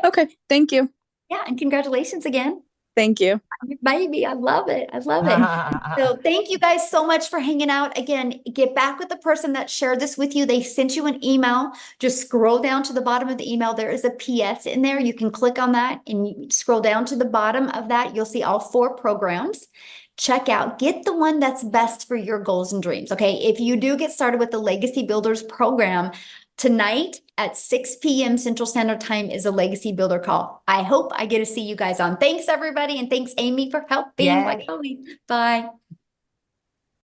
Okay, thank you. Yeah, and congratulations again. Thank you. Baby, I love it. I love it. So thank you guys so much for hanging out. Again, get back with the person that shared this with you. They sent you an email. Just scroll down to the bottom of the email. There is a PS in there. You can click on that and you scroll down to the bottom of that. You'll see all 4 programs. Check out, get the one that's best for your goals and dreams. Okay. If you do get started with the Legacy Builders program, tonight at 6 p.m. Central Standard Time is a Legacy Builder call. I hope I get to see you guys on. Thanks, everybody. And thanks, Amy, for helping. Yay. Like always. Bye.